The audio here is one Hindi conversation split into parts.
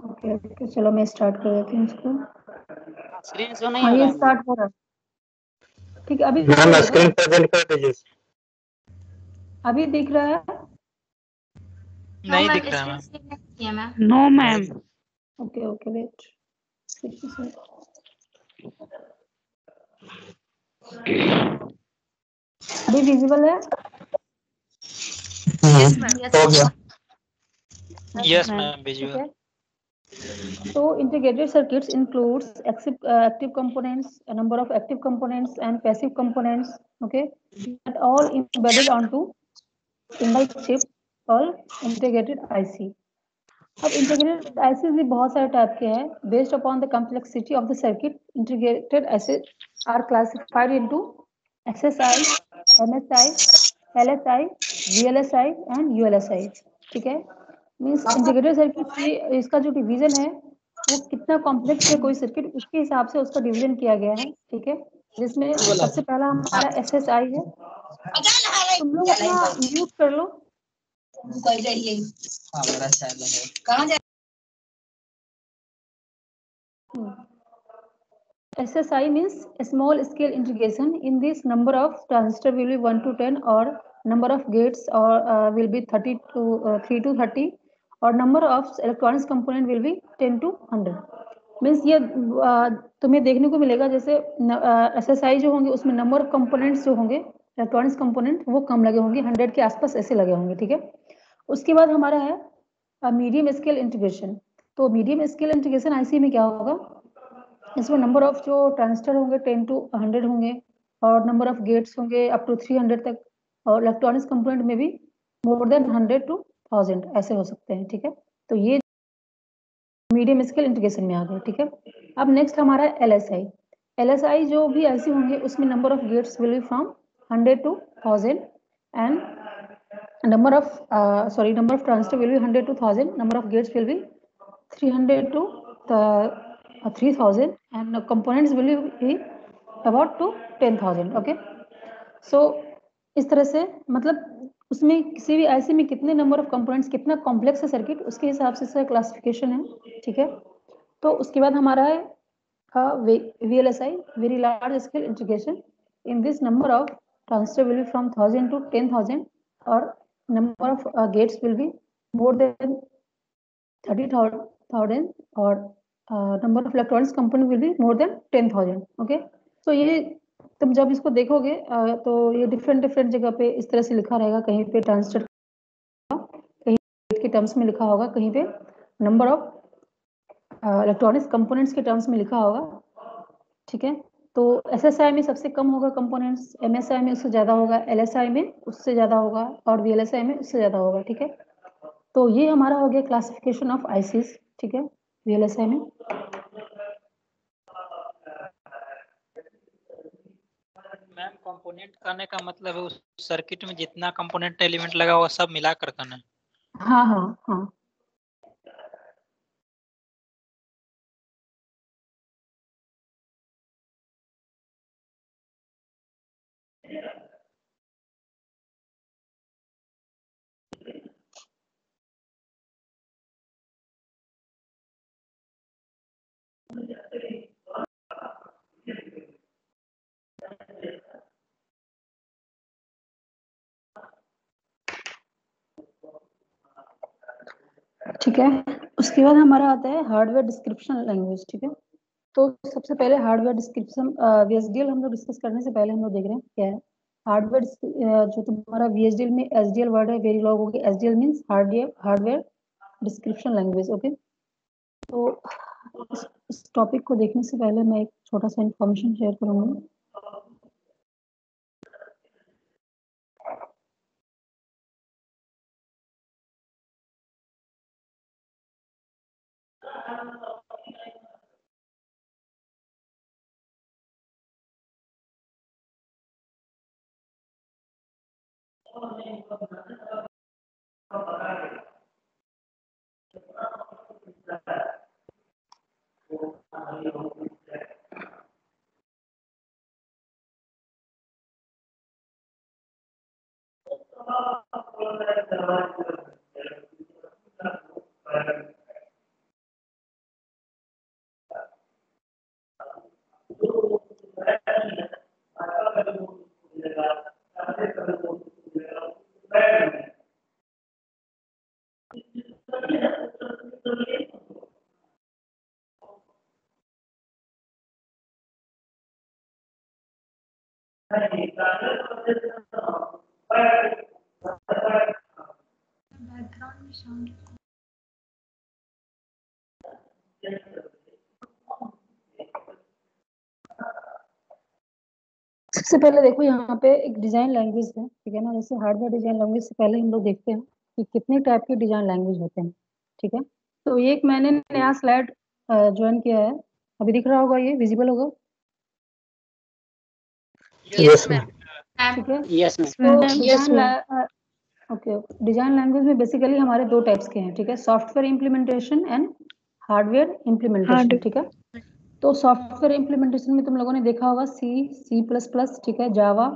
ओके ओके, चलो मैं स्टार्ट कर देती हूँ इसको। स्क्रीन शो नहीं हाँ हो रहा ये है। स्टार्ट हो रहा है, ठीक है। अभी मैम दिखाई स्क्रीन देगा, प्रेजेंट कर दीजिए। अभी दिख रहा है? नहीं दिख रहा है ma'am. No ma'am. Okay okay, wait. अभी विजिबल है? हो गया। Yes ma'am. मैम, ठीक विजुअल। है। So integrated circuits includes active components, a number of active components and passive components, okay, that all embedded onto single chip called integrated IC. अब integrated IC भी बहुत सारे टाइप के हैं. Based upon the complexity of the circuit, integrated IC are classified into SSI, MSI, LSI, VLSI and ULSI. ठीक है. मीन्स इंटीग्रेटेड सर्किट की इसका जो डिवीजन है वो कितना कॉम्प्लेक्स है कोई सर्किट, उसके हिसाब से उसका डिवीजन किया गया है, ठीक है। जिसमें सबसे पहला हमारा SSI है। तुम लोग अपना म्यूट कर लो। SSI means small scale integration. In this, number of transistor will be 1 to 10 or number of gates or will be 30 to 3 to 30 और number of electronics component will be 10 to 100. Means ये तुम्हें देखने को मिलेगा जैसे SSI जो होंगे उसमें नंबर ऑफ कंपोनेंट्स जो होंगे इलेक्ट्रॉनिक्स कंपोनेंट वो कम लगे होंगे, 100 के आसपास ऐसे लगे होंगे, ठीक है। उसके बाद हमारा है मीडियम स्केल इंटीग्रेशन। तो मीडियम स्केल इंटीग्रेशन आईसी में क्या होगा, इसमें नंबर ऑफ जो ट्रांजिस्टर होंगे 10 to 100 होंगे और नंबर ऑफ गेट्स होंगे अप टू 300 तक, और इलेक्ट्रॉनिक्स कंपोनेंट में भी मोर देन 100 to 1000 ऐसे हो सकते हैं, ठीक है। तो ये मीडियम स्केल इंटीग्रेशन में आ गए, ठीक है। अब नेक्स्ट हमारा LSI। LSI जो भी ऐसे होंगे उसमें number of gates will be from 100 to 1000 and number of transistor will be 100 to 1000, number of gates will be 300 to 3000 and components will be about to 10,000, okay। so इस तरह से मतलब उसमें किसी भी ऐसे में कितने नंबर ऑफ कंपोनेंट्स, कितना कॉम्प्लेक्स है सर्किट, उसके हिसाब से इसका क्लासिफिकेशन है, ठीक है। तो उसके बाद हमारा है VLSI, very large scale integration. In this number of transistor will be from 1000 to 10,000 और number of gates will be more than 30,000 और number of electronics component will be more than 10,000, okay। तो ये तुम जब इसको देखोगे तो ये डिफरेंट जगह पे इस तरह से लिखा रहेगा, कहीं पे ट्रांजिस्टर कहीं के टर्म्स में लिखा होगा, कहीं पे नंबर ऑफ इलेक्ट्रॉनिक्स कंपोनेंट्स के टर्म्स में लिखा होगा, ठीक है। तो SSI में सबसे कम होगा कंपोनेंट्स, MSI में उससे ज़्यादा होगा, LSI में उससे ज़्यादा होगा और VLSI में उससे ज़्यादा होगा, ठीक है। तो ये हमारा हो गया क्लासिफिकेशन ऑफ आईसीज, ठीक है, VLSI में। मैम कंपोनेंट करने का मतलब है उस सर्किट में जितना कंपोनेंट एलिमेंट लगा हुआ सब मिलाकर करना। हाँ हाँ हाँ। ठीक है। उसके बाद हमारा आता है हार्डवेयर डिस्क्रिप्शन लैंग्वेज, ठीक है। तो सबसे पहले हार्डवेयर डिस्क्रिप्शन VHDL हम लोग डिस्कस करने से पहले हम लोग देख रहे हैं क्या है हार्डवेयर। जो तुम्हारा VHDL में SDL वर्ड है, वेरी लॉग हो गया। SDL means hardware description language, okay. तो इस टॉपिक को देखने से पहले मैं एक छोटा सा इंफॉर्मेशन शेयर करूंगा। सबसे पहले देखो यहाँ पे एक डिजाइन लैंग्वेज है, ठीक है ना। जैसे हार्डवेयर डिजाइन लैंग्वेज से पहले हम लोग देखते हैं कि कितने टाइप के डिजाइन लैंग्वेज होते हैं, ठीक है। तो ये एक मैंने नया स्लाइड ज्वाइन किया है, अभी दिख रहा होगा, ये विजिबल होगा, यस मैम। ठीक है। यस तो मैम। ओके, डिजाइन लैंग्वेज में बेसिकली हमारे दो टाइप्स के हैं, ठीक है। Software implementation and hardware implementation, ठीक है। तो सॉफ्टवेयर इम्प्लीमेंटेशन में तुम लोगों ने देखा होगा सी प्लस प्लस, ठीक है, Java,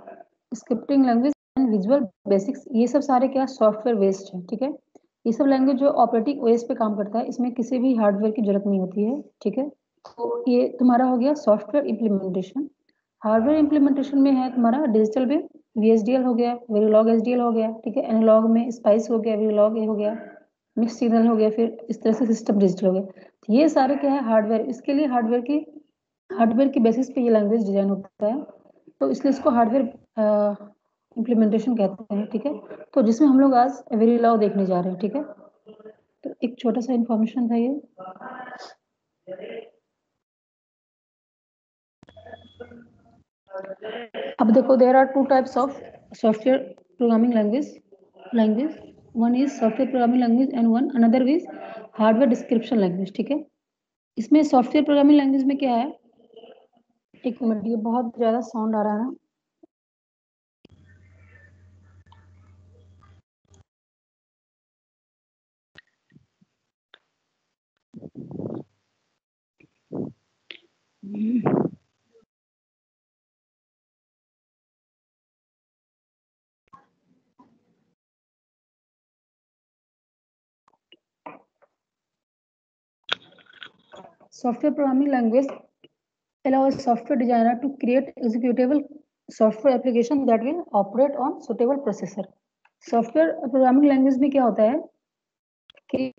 scripting language and visual basics, ये सब सारे क्या सॉफ्टवेयर बेस्ड है, ठीक है। ये सब लैंग्वेज जो ऑपरेटिंग ओएस पे काम करता है, इसमें किसी भी हार्डवेयर की जरूरत नहीं होती है, ठीक है। तो ये तुम्हारा हो गया सॉफ्टवेयर इम्प्लीमेंटेशन। हार्डवेयर इम्प्लीमेंटेशन में है तुम्हारा डिजिटल में VHDL हो गया, वेरिलॉग SDL हो गया, ठीक है। एनालॉग में स्पाइस हो गया, वेरिलॉग हो गया, मिक्स सिग्नल हो गया, फिर इस तरह से सिस्टम डिजिटल हो गया। तो ये सारे क्या है हार्डवेयर, इसके लिए हार्डवेयर की बेसिस पे ये लैंग्वेज डिजाइन होता है, तो इसलिए इसको हार्डवेयर इम्प्लीमेंटेशन कहते हैं, ठीक है। तो जिसमें हम लोग आज वेरिलॉग देखने जा रहे हैं, ठीक है। तो एक छोटा सा इंफॉर्मेशन था ये। अब देखो, there are two types of software programming language one is software programming language and one another is hardware description language, ठीक है। इसमें सॉफ्टवेयर प्रोग्रामिंग लैंग्वेज में क्या है, एक मिनट, ये बहुत ज्यादा साउंड आ रहा है ना। Software programming language allows software designer to create executable software application that will operate on suitable processor. Software programming language में क्या होता है कि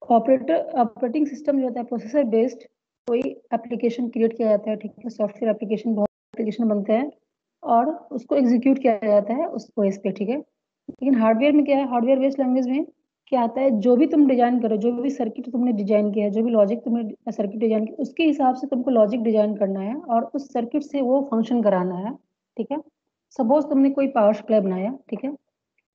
ऑपरेटिंग सिस्टम जो होता है प्रोसेसर बेस्ड कोई एप्लीकेशन क्रिएट किया जाता है, ठीक है। सॉफ्टवेयर एप्लीकेशन, बहुत एप्लीकेशन बनते हैं और उसको एग्जीक्यूट किया जाता है उस ओएस पे, ठीक है। लेकिन हार्डवेयर में क्या है, हार्डवेयर बेस्ड लैंग्वेज में क्या आता है, जो भी तुम डिजाइन करो, जो भी सर्किट तुमने डिजाइन किया है, जो भी लॉजिक तुमने सर्किट डिजाइन किया, उसके हिसाब से तुमको लॉजिक डिजाइन करना है और उस सर्किट से वो फंक्शन कराना है, ठीक है। सपोज तुमने कोई पावर सप्लाई बनाया, ठीक है।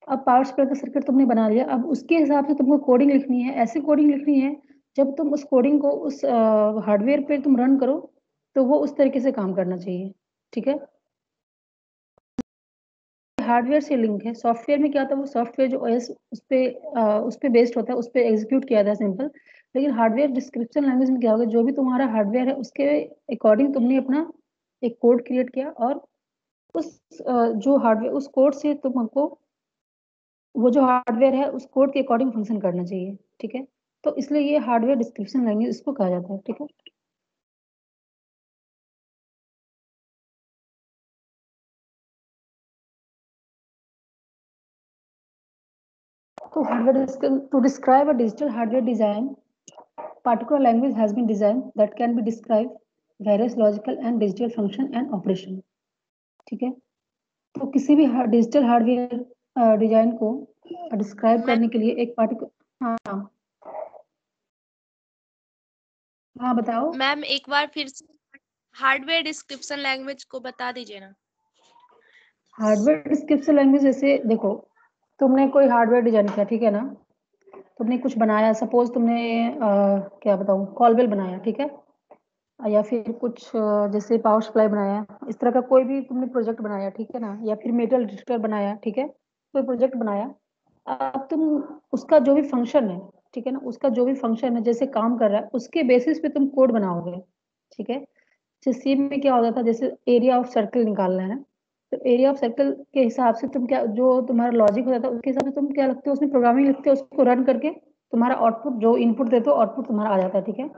अब पावर सप्लाई का सर्किट तुमने बना लिया, अब उसके हिसाब से तुमको कोडिंग लिखनी है, ऐसी कोडिंग लिखनी है जब तुम उस कोडिंग को उस हार्डवेयर पे तुम रन करो तो वो उस तरीके से काम करना चाहिए, ठीक है। हार्डवेयर से लिंक है, सॉफ्टवेयर में क्या होता है, वो सॉफ्टवेयर जो ओएस उस पे बेस्ड होता है, उस पे एग्जीक्यूट किया जाता है सिंपल। लेकिन हार्डवेयर डिस्क्रिप्शन लैंग्वेज में क्या होगा, जो भी तुम्हारा हार्डवेयर है उसके अकॉर्डिंग तुमने अपना एक कोड क्रिएट किया और उस जो हार्डवेयर उस कोड से तुमको वो जो हार्डवेयर है उस कोड के अकॉर्डिंग फंक्शन करना चाहिए, ठीक है। तो इसलिए ये हार्डवेयर डिस्क्रिप्शन लैंग्वेज इसको कहा जाता है, ठीक है। तो hardware to describe a digital hardware design particular language has been designed that can be describe various logical and digital function and operation, ठीक है। तो किसी भी डिजिटल हार्डवेयर डिजाइन को डिस्क्राइब करने के लिए एक पार्टिकुलर, हाँ हाँ बताओ मैम एक बार फिर से हार्डवेयर डिस्क्रिप्शन लैंग्वेज को बता दीजिए ना। हार्डवेयर डिस्क्रिप्शन लैंग्वेज जैसे देखो, तुमने कोई हार्डवेयर डिजाइन किया, ठीक है ना। तुमने कुछ बनाया, सपोज तुमने क्या बताऊँ, कॉल बेल बनाया, ठीक है। या फिर कुछ जैसे पावर सप्लाई बनाया, इस तरह का कोई भी तुमने प्रोजेक्ट बनाया, ठीक है ना। या फिर मेटल डिटेक्टर बनाया, ठीक है, कोई प्रोजेक्ट बनाया। अब तुम उसका जो भी फंक्शन है, ठीक है ना, उसका जो भी फंक्शन है जैसे काम कर रहा है उसके बेसिस पे तुम कोड बनाओगे, ठीक है। जैसे सी में क्या होता था, जैसे एरिया ऑफ सर्कल निकालना है, तो एरिया ऑफ सर्कल के हिसाब से तुम क्या, जो तुम्हारा लॉजिक होता था उसके हिसाब से तुम क्या लिखते हो, उसमें प्रोग्रामिंग लिखते हो, उसको रन करके तुम्हारा आउटपुट जो इनपुट देते हो आउटपुट तुम्हारा आ जाता है, ठीक है।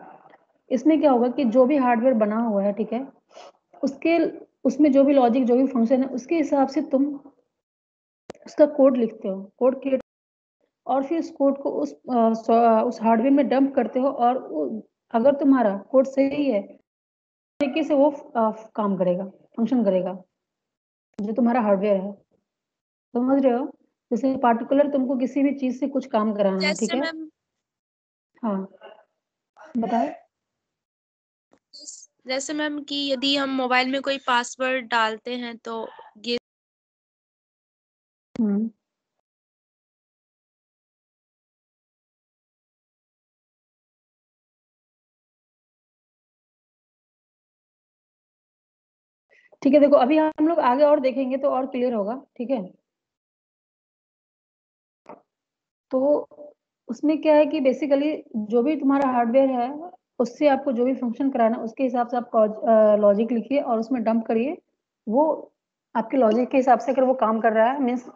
इसमें क्या होगा कि जो भी हार्डवेयर बना हुआ है, ठीक है, उसके उसमें जो भी लॉजिक जो भी फंक्शन है उसके हिसाब से तुम उसका कोड लिखते हो, कोड क्रिएट, और फिर उस कोड को उस हार्डवेयर में डंप करते हो और अगर तुम्हारा कोड सही है तरीके से वो काम करेगा, फंक्शन करेगा। जो तुम्हारा हार्डवेयर है, समझ रहे हो? जैसे पार्टिकुलर तुमको किसी भी चीज से कुछ काम कराना है, ठीक जैसे है? मैम हाँ बताओ। जैसे मैम कि यदि हम मोबाइल में कोई पासवर्ड डालते हैं तो ये हम्म, ठीक है, देखो अभी हम लोग आगे और देखेंगे तो और क्लियर होगा, ठीक है? तो उसमें क्या है कि बेसिकली जो भी तुम्हारा हार्डवेयर है उससे आपको जो भी फंक्शन कराना है उसके हिसाब से आप लॉजिक लिखिए और उसमें डंप करिए। वो आपके लॉजिक के हिसाब से अगर वो काम कर रहा है मीन्स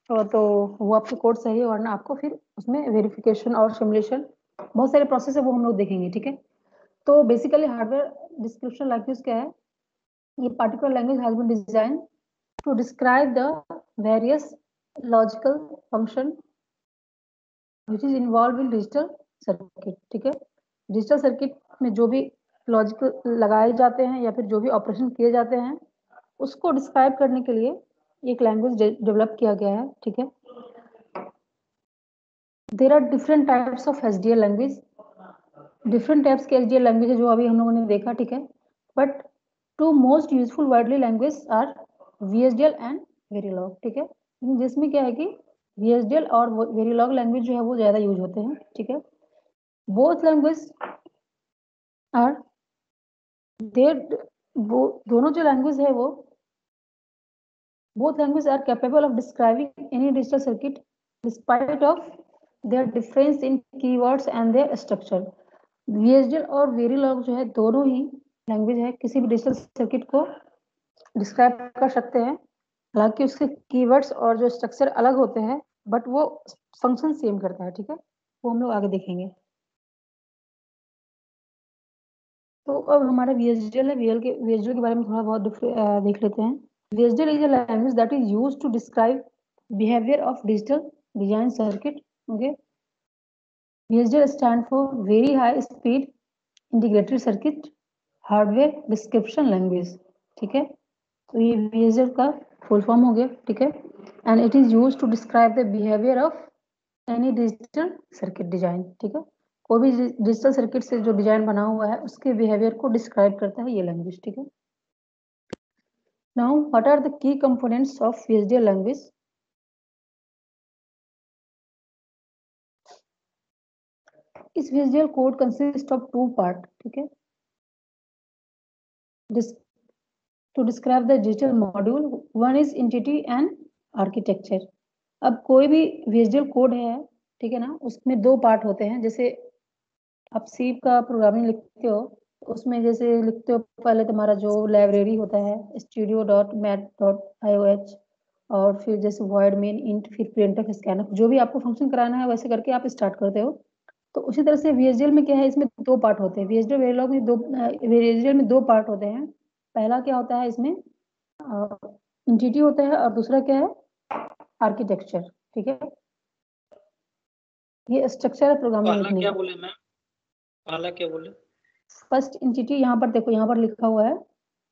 तो वो आपका कोड सही है, वरना आपको फिर उसमें वेरिफिकेशन और सिमुलेशन बहुत सारे प्रोसेस है, वो हम लोग देखेंगे, ठीक है? तो बेसिकली हार्डवेयर डिस्क्रिप्शन लैंग्वेज क्या है? ये particular language has been designed to describe the various logical function which is involved in digital circuit, ठीक है? डिजिटल सर्किट में जो भी लॉजिकल लगाए जाते हैं या फिर जो भी ऑपरेशन किए जाते हैं उसको डिस्क्राइब करने के लिए एक लैंग्वेज डेवलप किया गया है, ठीक है? There are different types of HDL language, different types के एचडीएल लैंग्वेज है जो अभी हम लोगों ने देखा, ठीक है? But two most useful worldly language are VHDL and Verilog, ठीक है? जिसमें क्या है कि वीएचडीएल और वेरिलॉग लैंग्वेज जो है वो ज्यादा यूज होते हैं, ठीक है? बोथ लैंग्वेज आर देर, वो दोनों जो लैंग्वेज है वो both languages are capable of describing any digital circuit despite of their difference in keywords and their structure. VHDL और Verilog जो है दोनों ही लैंग्वेज है किसी भी डिजिटल सर्किट को डिस्क्राइब कर सकते हैं, हालांकि उसके कीवर्ड्स और जो स्ट्रक्चर अलग होते हैं बट वो फंक्शन सेम करता है, ठीक है? वो हम लोग आगे देखेंगे। तो अब हमारा VHDL है, VHDL के बारे में थोड़ा बहुत देख लेते हैं। VHDL is a language that is used to describe behavior of digital design circuit. Okay, VHDL stand for Very High Speed Integrated Circuit Hardware Description Language, ठीक है? तो ये VHDL का फुल फॉर्म हो गया, ठीक है? And it is use to describe the behaviour of any digital circuit design, ठीक है? कोई भी डिजिटल सर्किट से जो डिजाइन बना हुआ है उसके बिहेवियर को डिस्क्राइब करता है ये लैंग्वेज, ठीक है? Now, what are the key components of VHDL language? इस VHDL code consists of two parts, ठीक है? To describe the digital module, one is entity and architecture. अब कोई भी VHDL कोड है, ठीक है ना, उसमें दो पार्ट होते हैं। जैसे आप सी का प्रोग्रामिंग लिखते हो तो उसमें जैसे लिखते हो पहले तुम्हारा जो लाइब्रेरी होता है studio.mat.ioh और फिर जैसे void main int फिर printf scanf, जो भी आपको फंक्शन कराना है वैसे करके आप स्टार्ट करते हो। तो उसी तरह से VHDL में क्या है, इसमें दो पार्ट होते हैं। VHDL वेरिलॉग में दो पार्ट होते हैं। पहला क्या होता है इसमें इंटिटी होता है और दूसरा क्या है आर्किटेक्चर, ठीक है? ये स्ट्रक्चर है प्रोग्रामिंग पहला लिखने क्या का। बोले मैम? पहला क्या बोले? फर्स्ट इंटिटी यहाँ पर देखो, यहाँ पर लिखा हुआ है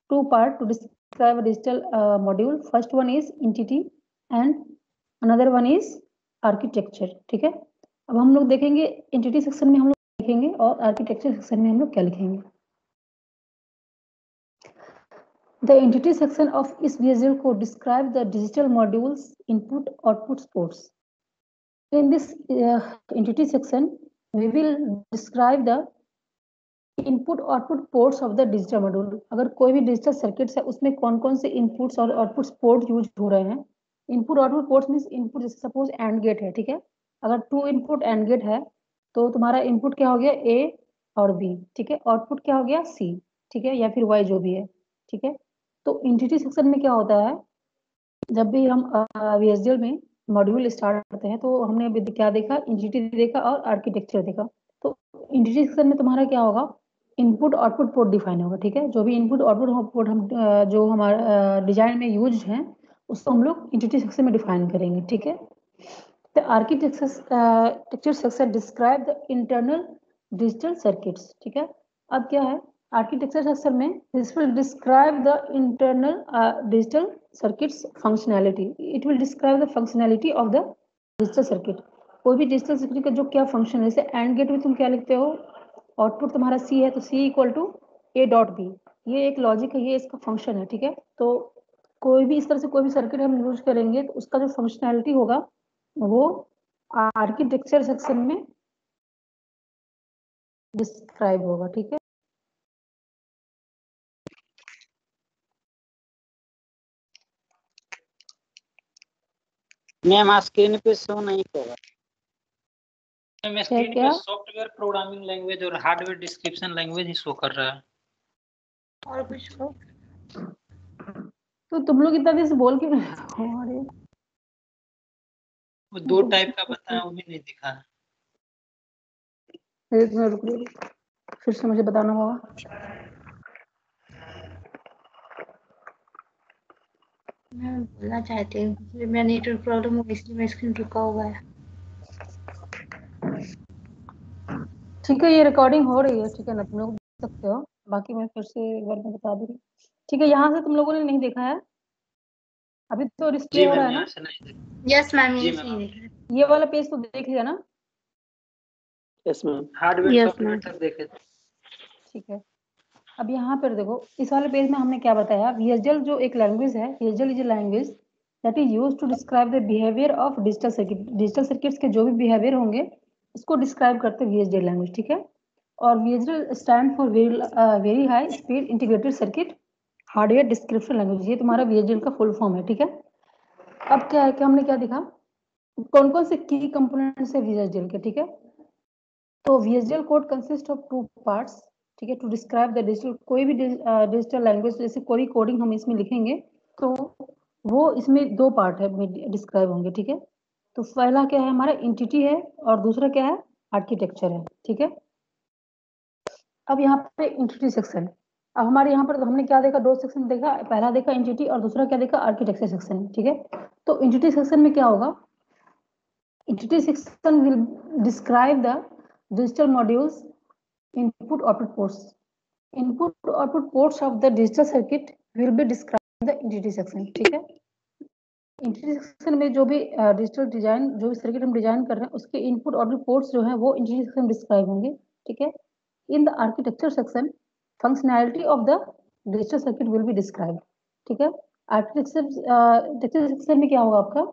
two part to describe digital module. First one is entity and another one is architecture, ठीक है? अब हम लोग देखेंगे इंटिटी सेक्शन में हम लोग लिखेंगे और आर्किटेक्चर सेक्शन में हम लोग क्या लिखेंगे। The entity section of इस VHDL को describe the digital modules input output ports. In this entity section, we will describe the input output ports of the digital module. अगर कोई भी डिजिटल सर्किट्स है उसमें कौन कौन से इनपुट्स और आउटपुट्स पोर्ट यूज हो रहे हैं। Input output ports means input, जैसे सपोज एंड गेट है, ठीक है? अगर टू इनपुट एंड गेट है तो तुम्हारा इनपुट क्या हो गया ए और बी, ठीक है? आउटपुट क्या हो गया सी, ठीक है? या फिर वाई जो भी है, ठीक है? तो इंटिटी सेक्शन में क्या होता है, जब भी हम VHDL में मॉड्यूल स्टार्ट करते हैं तो हमने अभी क्या देखा, इंटिटी देखा और आर्किटेक्चर देखा। तो इंटिटी सेक्शन में तुम्हारा क्या होगा, इनपुट आउटपुट पोर्ट डिफाइन होगा, ठीक है? जो भी इनपुट आउटपुट पोर्ट हम जो हमारा डिजाइन में यूज है उसको हम लोग इंटिटी सेक्शन में डिफाइन करेंगे, ठीक है? The architecture section describe the internal digital circuits, ठीक है? अब क्या है आर्किटेक्चर सेक्शन में, this will describe the internal digital circuit's functionality. It will describe the functionality of the digital circuit. कोई भी डिजिटल सर्किट का जो क्या फंक्शन है, जैसे एंड गेट में तुम क्या लिखते हो, आउटपुट तुम्हारा सी है तो C equal to A dot B, ये एक लॉजिक है, ये इसका फंक्शन है, ठीक है। तो कोई भी इस तरह से कोई भी सर्किट हम यूज करेंगे तो उसका जो फंक्शनैलिटी होगा वो आर्किटेक्चर सेक्शन में डिस्क्राइब होगा, ठीक है। मैम स्क्रीन पे शो नहीं होगा। मैं स्क्रीन पे सॉफ्टवेयर प्रोग्रामिंग लैंग्वेज और हार्डवेयर डिस्क्रिप्शन लैंग्वेज ही शो कर रहा है। और कुछ हो? तो तुम लोग इतना देर से बोल के अरे वो दो टाइप का बताया, वो भी नहीं दिखा। एक मिनट रुकिए, फिर से मुझे बताना होगा। मैं बोलना चाहती हूँ, मेरा नेटवर्क प्रॉब्लम हो इसलिए मेरा स्क्रीन रुका हुआ है। ठीक है, ये रिकॉर्डिंग हो रही है, ठीक है ना, तुम लोग देख सकते हो। बाकी मैं फिर से एक बार मैं बता दूँ, ठीक है। यहाँ से तुम लोगों ने नहीं देखा है, अभी तो डिस्प्ले हो रहा है ना? यस मैम, ये सही देख रहे हैं। ये वाला पेज तो देख लिया ना? Yes ma'am. हार्डवेयर सॉफ्टवेयर तक देखे। ठीक है, अब यहाँ पर देखो, इस वाले पेज में हमने क्या बताया, VHDL जो एक लैंग्वेज है, VHDL is a language that is used to describe the behaviour of digital circuit. Digital circuits के जो भी बिहेवियर होंगे उसको डिस्क्राइब करते हैं VHDL लैंग्वेज, ठीक है। और VHDL stand for very high speed integrated circuit hardware description language, ये तुम्हारा VHDL का फुल फॉर्म है, ठीक है। अब क्या है कि हमने क्या देखा, कौन कौन से की कंपोनेंट्स है VHDL के, ठीक है। तो VHDL code consist of 2 parts, ठीक है, टू डिस्क्राइब द डिजिटल, कोई भी डिजिटल लैंग्वेज जैसे कोई कोडिंग हम इसमें लिखेंगे तो वो इसमें 2 पार्ट है डिस्क्राइब होंगे, ठीक है। तो पहला क्या है हमारा एंटिटी है और दूसरा क्या है आर्किटेक्चर है, ठीक है। अब यहाँ पे एंटिटी सेक्शन, अब हमारे यहाँ पर तो हमने क्या देखा, 2 सेक्शन देखा, पहला देखा एंटिटी और दूसरा क्या देखा आर्किटेक्चर सेक्शन, ठीक है। तो एंटिटी सेक्शन में क्या होगा, entity section will describe the digital modules input output ports. Input output ports of the digital circuit will be described in the entity section, ठीक है। entity section में जो भी डिजिटल डिजाइन, जो भी सर्किट हम डिजाइन कर रहे हैं उसके इनपुट आउटपुट पोर्ट्स जो है वो entity section में डिस्क्राइब होंगे, ठीक है। In the architecture section functionality of the digital circuit will be described, ठीक है। आर्किटेक्चर सेक्शन में क्या होगा आपका,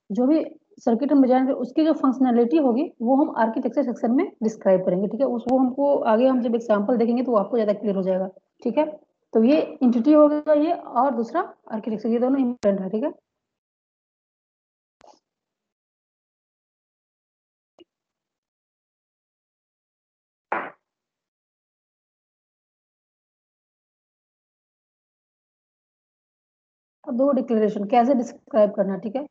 जो भी सर्किट हम डिजाइन करें उसकी जो फंक्शनैलिटी होगी वो हम आर्किटेक्चर सेक्शन में डिस्क्राइब करेंगे, ठीक है। वो हमको आगे हम जब एग्जांपल देखेंगे तो आपको ज्यादा क्लियर हो जाएगा, ठीक है। तो ये एंटिटी होगा ये, और दूसरा आर्किटेक्चर, ये दोनों इंपॉर्टेंट है, ठीक है। अब दो डिक्लेरेशन कैसे डिस्क्राइब करना, ठीक है।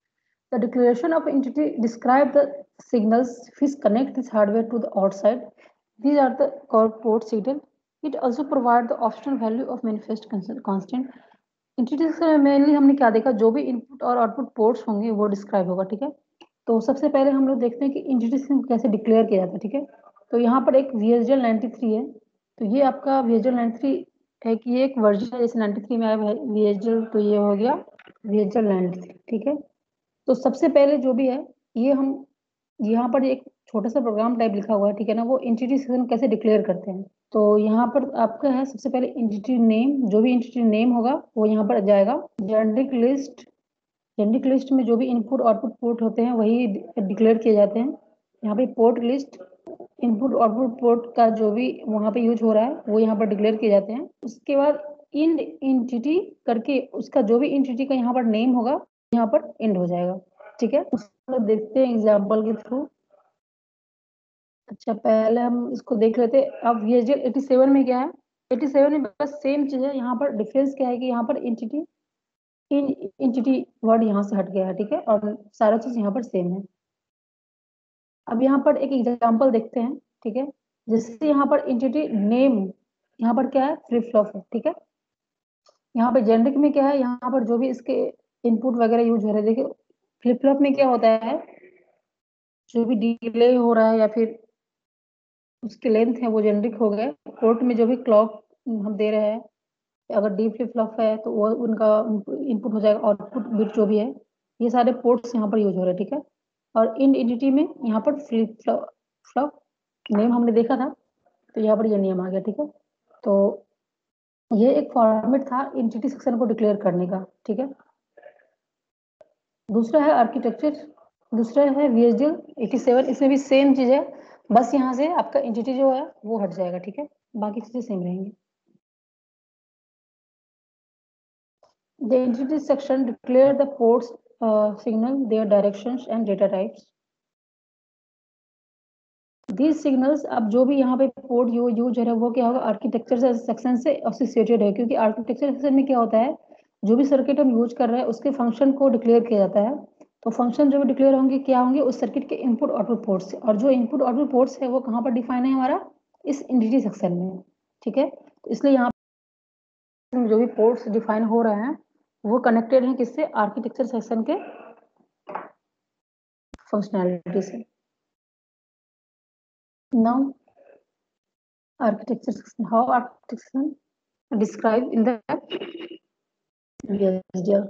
The declaration of entity describe the signals which connect this hardware to the outside. These are the called port signal. It also provide the optional value of manifest constant. Entity से mainly हमने क्या देखा, जो भी इनपुट और आउटपुट पोर्ट्स होंगे वो डिस्क्राइब होगा, ठीक है। तो सबसे पहले हम लोग देखते हैं कि एंटिटी कैसे डिक्लेयर किया जाता है, ठीक है। तो यहाँ पर एक VHDL 93 है, तो ये आपका VHDL 93 है कि ये एक वर्जन है, जैसे 93 में आया VHDL, तो ये हो गया VHDL 93, ठीक है। तो सबसे पहले जो भी है ये हम यहाँ पर एक छोटा सा प्रोग्राम टाइप लिखा हुआ है, ठीक है ना, वो एंटिटी सेक्शन कैसे डिक्लेयर करते हैं। तो यहाँ पर आपका है सबसे पहले एंटिटी नेम, जो भी एंटिटी नेम होगा वो यहाँ पर जाएगा। जेनेरिक लिस्ट, जेनेरिक लिस्ट में जो भी इनपुट आउटपुट पोर्ट होते हैं वही डिक्लेयर किए जाते हैं। यहाँ पे port list, input output port का जो भी वहाँ पे यूज हो रहा है वो यहाँ पर डिक्लेयर किए जाते हैं। उसके बाद इन एंटिटी करके उसका जो भी एंटिटी का यहाँ पर नेम होगा यहाँ पर एंड हो जाएगा, ठीक है। उसको देखते हैं एग्जांपल के थ्रू। अच्छा, पहले हम इसको देख लेते हैं। अब VHDL 87 में क्या है, 87 में बस सेम चीज है, यहाँ पर डिफरेंस क्या है कि यहाँ पर एंटिटी वर्ड यहाँ से हट गया है, ठीक है, और सारा चीज यहाँ पर सेम है। अब यहाँ पर एक एग्जांपल देखते हैं, ठीक है। जैसे यहाँ पर एंटिटी नेम, यहाँ पर क्या है फ्लिप फ्लॉप है, ठीक है। यहाँ पर जेनेरिक में क्या है, यहाँ पर जो भी इसके इनपुट वगैरह यूज हो रहे हैं, देखिए फ्लिप फ्लॉप में क्या होता है, जो भी डिले हो रहा है या फिर उसके लेंथ है वो जेनेरिक हो गए। पोर्ट में जो भी क्लॉक हम दे रहे हैं अगर डी फ्लिप फ्लॉप है तो वो उनका इनपुट हो जाएगा, आउटपुट बिट जो भी है। ये सारे पोर्ट्स यहाँ पर यूज हो रहे हैं, ठीक है। और इन एंटिटी में यहाँ पर फ्लिप फ्लॉप नेम हमने देखा था, तो यहाँ पर ये नेम आ गया, ठीक है। तो ये एक फॉर्मेट था एंटिटी सेक्शन को डिक्लेयर करने का, ठीक है। दूसरा है आर्किटेक्चर, दूसरा है VHDL 87। इसमें भी सेम चीज है, बस यहाँ से आपका एंटिटी जो है वो हट जाएगा, ठीक है। बाकी चीजें सेम रहेंगी। The entity section declare the ports signal, their directions and data types. These signals, अब जो भी यहाँ पे पोर्ट यूज हो रहा है वो क्या होगा, आर्किटेक्चर सेक्शन से एसोसिएटेड है, क्योंकि आर्किटेक्चर सेक्शन में क्या होता है, जो भी सर्किट हम यूज कर रहे हैं उसके फंक्शन को डिक्लेयर किया जाता है। तो फंक्शन जो भी डिक्लेयर होंगे क्या होंगे, उस सर्किट के इनपुट आउटपुट पोर्ट से। और जो इनपुट आउटपुट पोर्ट्स है वो कहाँ पर डिफाइन है हमारा, इस एंटिटी सेक्शन में, ठीक है। तो इसलिए यहाँ जो भी पोर्ट्स डिफाइन हो रहे हैं वो कनेक्टेड हैं किससे, आर्किटेक्चर सेक्शन के फंक्शनैलिटी से। Now architecture section, how architecture section described in the VHDL।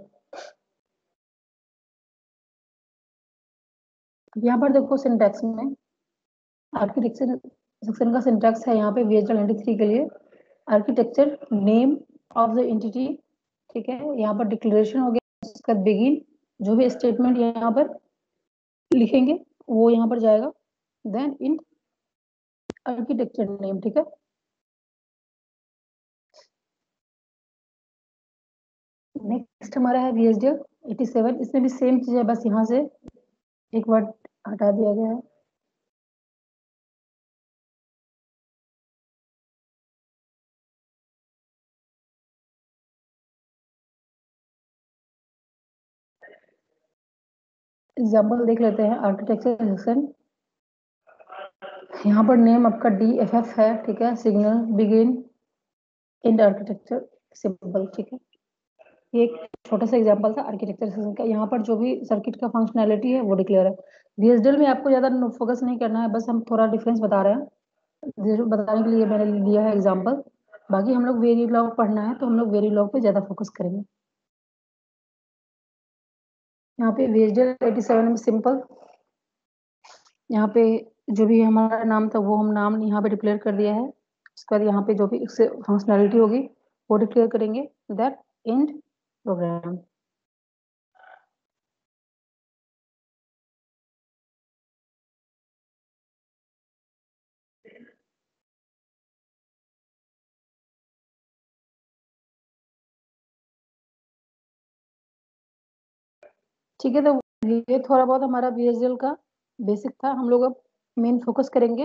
यहाँ पर देखो सिंटैक्स में आर्किटेक्चर सेक्शन का सिंटैक्स है यहाँ पे VHDL 93 के लिए। Architecture name of the entity, ठीक है। यहाँ पर डिक्लेरेशन हो गया, उसका बिगिन, जो भी स्टेटमेंट यहाँ पर लिखेंगे वो यहाँ पर जाएगा, देन इन आर्किटेक्चर नेम, ठीक है। नेक्स्ट हमारा है VHDL 87। इसमें भी सेम चीज है, बस यहाँ से एक वर्ड हटा दिया गया है। एग्जाम्पल देख लेते हैं आर्किटेक्चर सेक्शन। यहाँ पर नेम आपका DFF है, ठीक है। Signal, begin, and architecture symbol, ठीक है। ये एक छोटा सा एग्जांपल था आर्किटेक्चर सेक्शन का। यहाँ पर जो भी सर्किट का फंक्शनैलिटी है वो डिक्लेयर है। VHDL में आपको ज्यादा फोकस नहीं करना है, बस हम थोड़ा डिफरेंस बता रहे हैं, बताने के लिए मैंने लिया है एग्जाम्पल। बाकी हम लोग वेरीलॉग पढ़ना है तो हम लोग वेरीलॉग पे ज्यादा फोकस करेंगे। यहाँ पे VHDL 87 में सिंपल, यहाँ पे जो भी हमारा नाम था वो हम नाम यहाँ पे डिक्लेयर कर दिया है। उसके बाद यहाँ पे जो भी इससे फंक्शनैलिटी होगी वो डिक्लेयर करेंगे, दैट एंड प्रोग्राम। ठीक है, तो ये थोड़ा बहुत हमारा VHDL का बेसिक था। हम लोग अब मेन फोकस करेंगे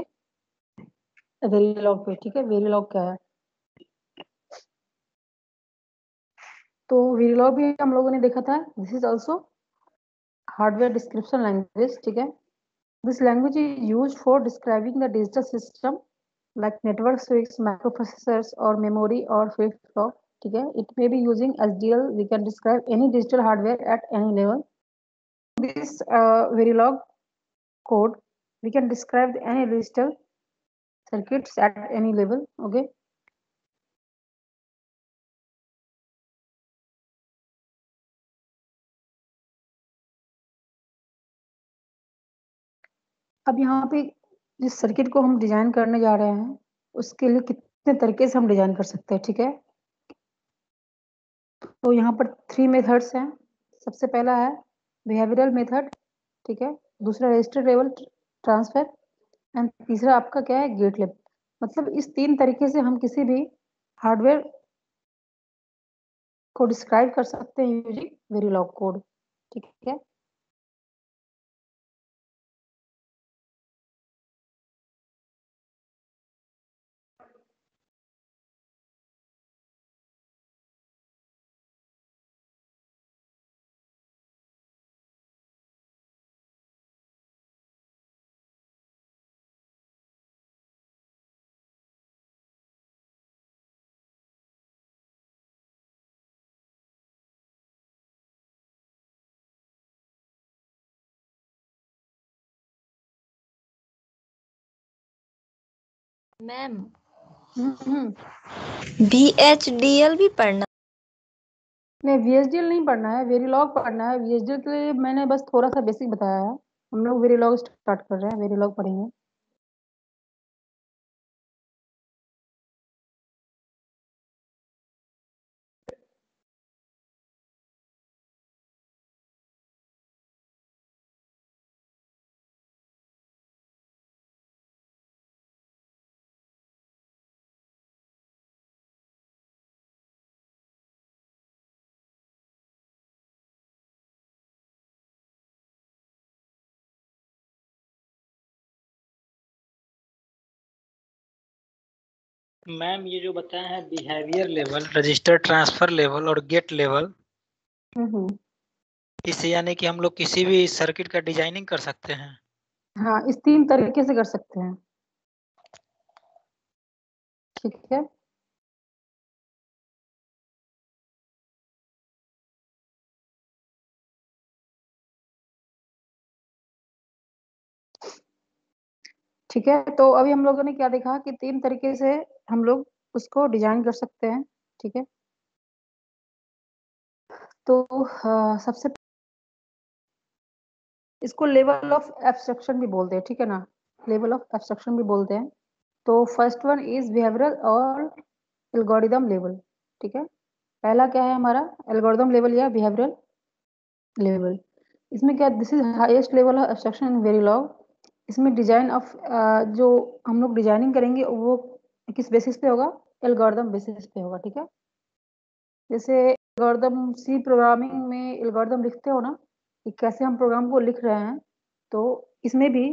वेरीलॉग पे, ठीक है। वेरीलॉग क्या है, तो वेरीलॉग भी हम लोगों ने देखा था। This is also hardware description language, ठीक है। This language is use for describing the digital system like network switch, microprocessors or memory or flip-flop, ठीक है। It may be using HDL, we can describe any digital hardware at any level. This Verilog code, we can describe any digital circuits at any level, okay. अब यहाँ पे जिस सर्किट को हम डिजाइन करने जा रहे हैं उसके लिए कितने तरीके से हम डिजाइन कर सकते हैं, ठीक है। तो यहाँ पर 3 मेथड्स हैं। सबसे पहला है बिहेवियरल मेथड, ठीक है। दूसरा रजिस्टर लेवल ट्रांसफर, एंड तीसरा आपका क्या है, गेट लेवल। मतलब इस 3 तरीके से हम किसी भी हार्डवेयर को डिस्क्राइब कर सकते हैं यूजिंग वेरीलॉग कोड, ठीक है। मैम VHDL भी पढ़ना? नहीं, VHDL नहीं पढ़ना है, वेरिलॉग पढ़ना है। VHDL के लिए मैंने बस थोड़ा सा बेसिक बताया है। हम लोग वेरिलॉग स्टार्ट कर रहे हैं, वेरिलॉग पढ़ेंगे। मैम ये जो बताए हैं behaviour level, register transfer level और गेट लेवल, इससे यानी कि हम लोग किसी भी सर्किट का डिजाइनिंग कर सकते हैं। हाँ, इस 3 तरीके से कर सकते हैं। ठीक है। ठीक है, तो अभी हम लोगों ने क्या देखा कि 3 तरीके से हम लोग उसको डिजाइन कर सकते हैं। ठीक है, तो सबसे इसको लेवल ऑफ एब्स्ट्रक्शन भी बोलते हैं। ठीक है ना, लेवल ऑफ एब्स्ट्रक्शन भी बोलते हैं। तो फर्स्ट वन इज बिहेवियरल और एल्गोरिदम लेवल। ठीक है, पहला क्या है हमारा, एल्गोरिदम लेवल या बिहेवियरल लेवल। इसमें क्या, this is highest level of abstraction in Verilog. इसमें डिजाइन ऑफ जो हम लोग डिजाइनिंग करेंगे वो किस बेसिस पे होगा, एल्गोरिदम बेसिस पे होगा। ठीक है, जैसे एल्गोरिदम सी प्रोग्रामिंग में एल्गोरिदम लिखते हो ना, कि कैसे हम प्रोग्राम को लिख रहे हैं, तो इसमें भी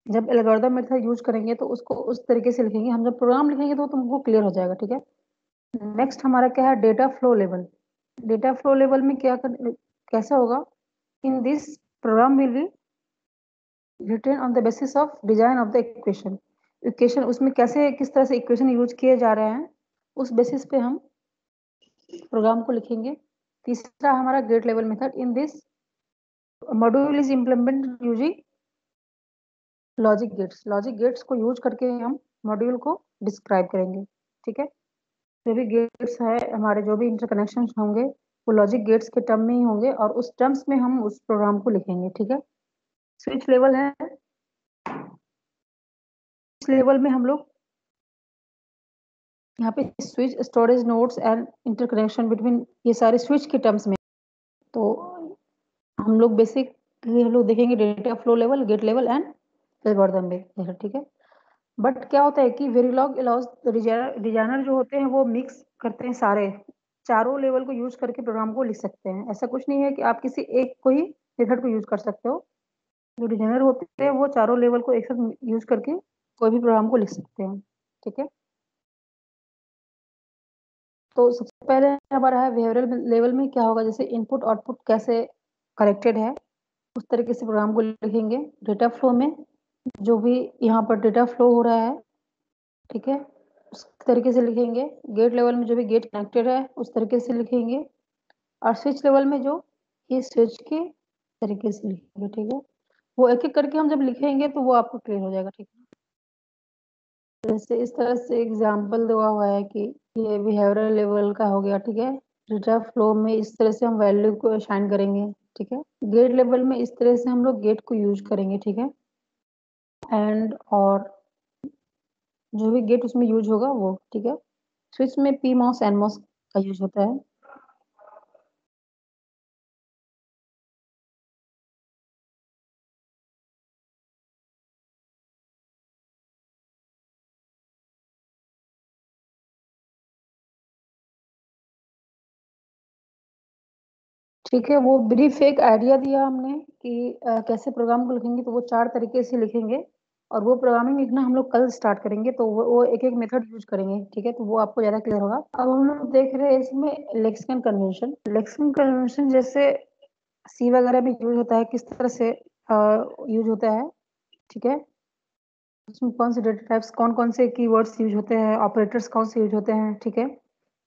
जब एल्गोरिदम मेथड यूज करेंगे तो उसको उस तरीके से लिखेंगे। हम जब प्रोग्राम लिखेंगे तो तुमको क्लियर हो जाएगा। ठीक है, नेक्स्ट हमारा क्या है, data flow level. Data flow level में कैसा होगा, in this program will be written on the basis of design of the equation. Equation उसमें कैसे किस तरह से इक्वेशन यूज किए जा रहे हैं, उस बेसिस पे हम प्रोग्राम को लिखेंगे। तीसरा हमारा gate level method, in this module is implement using logic gates. Logic gates को यूज करके हम मॉड्यूल को डिस्क्राइब करेंगे। ठीक है, जो भी गेट्स है हमारे, जो भी इंटरकनेक्शन होंगे वो लॉजिक गेट्स के टर्म में ही होंगे और उस टर्म्स में हम उस प्रोग्राम को लिखेंगे। ठीक है, स्विच लेवल है, इस लेवल में हम लोग यहाँ पे switch, storage nodes and interconnection between, ये सारे स्विच के टर्म्स में। तो हम लोग बेसिकली हम लोग देखेंगे data flow level, gate level and algorithm level. ठीक है, बट क्या होता है कि वेरिलॉग अलाउज डिजाइनर जो होते हैं वो मिक्स करते हैं, सारे चारों लेवल को यूज करके प्रोग्राम को लिख सकते हैं। ऐसा कुछ नहीं है कि आप किसी एक को ही मेथड को यूज कर सकते हो। जो डिजाइनर होते हैं वो चारों लेवल को एक साथ यूज करके कोई भी प्रोग्राम को लिख सकते हैं। ठीक है, तो सबसे पहले हमारा है बिहेवियरल लेवल में क्या होगा, जैसे इनपुट आउटपुट कैसे कनेक्टेड है उस तरीके से प्रोग्राम को लिखेंगे। डेटा फ्लो में जो भी यहाँ पर डेटा फ्लो हो रहा है, ठीक है, उस तरीके से लिखेंगे। गेट लेवल में जो भी गेट कनेक्टेड है उस तरीके से लिखेंगे। और स्विच लेवल में जो ये स्विच के तरीके से लिखेंगे। ठीक है, वो एक एक करके हम जब लिखेंगे तो वो आपको क्लियर हो जाएगा। ठीक है, जैसे इस तरह से एग्जाम्पल दिया हुआ है कि ये बिहेवियरल लेवल का हो गया। ठीक है, डेटा फ्लो में इस तरह से हम वैल्यू को असाइन करेंगे। ठीक है, गेट लेवल में इस तरह से हम लोग गेट को यूज करेंगे। ठीक है, एंड और जो भी गेट उसमें यूज होगा वो। ठीक है, स्विच में पी मॉस एन मॉस का यूज होता है। ठीक है, वो ब्रीफ एक आइडिया दिया हमने कि कैसे प्रोग्राम को लिखेंगे, तो वो 4 तरीके से लिखेंगे और वो प्रोग्रामिंग लिखना हम लोग कल स्टार्ट करेंगे, तो वो एक एक मेथड यूज करेंगे। ठीक है, तो वो आपको ज्यादा क्लियर होगा। अब हम लोग देख रहे हैं इसमें लेक्सिकन कन्वेंशन। लेक्सिकन कन्वेंशन जैसे सी वगैरह में यूज होता है, किस तरह से यूज होता है। ठीक है, उसमें कौन से डेटा टाइप्स, कौन कौन से कीवर्ड्स यूज होते हैं, ऑपरेटर्स कौन से यूज होते हैं। ठीक है,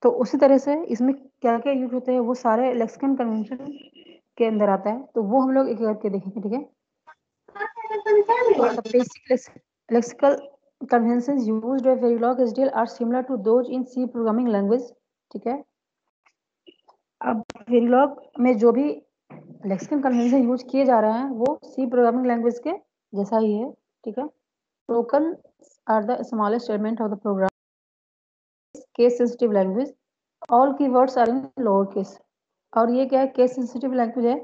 तो उसी तरह से इसमें क्या क्या यूज होते हैं वो सारे लेक्सिकन कन्वेंशन के अंदर आता है, तो वो हम लोग एक एक करके देखेंगे। ठीक है, basic lexical conventions used by Verilog SDL are similar to those in C programming language. ठीक है, अब Verilog में जो भी लेक्सिकन कन्वेंशन यूज किए जा रहे हैं वो C प्रोग्रामिंग लैंग्वेज के जैसा ही है. ठीक है, token are the smallest element of the program. Case sensitive language, all keywords are in lower case. और ये क्या है, केस सेंसिटिव लैंग्वेज है,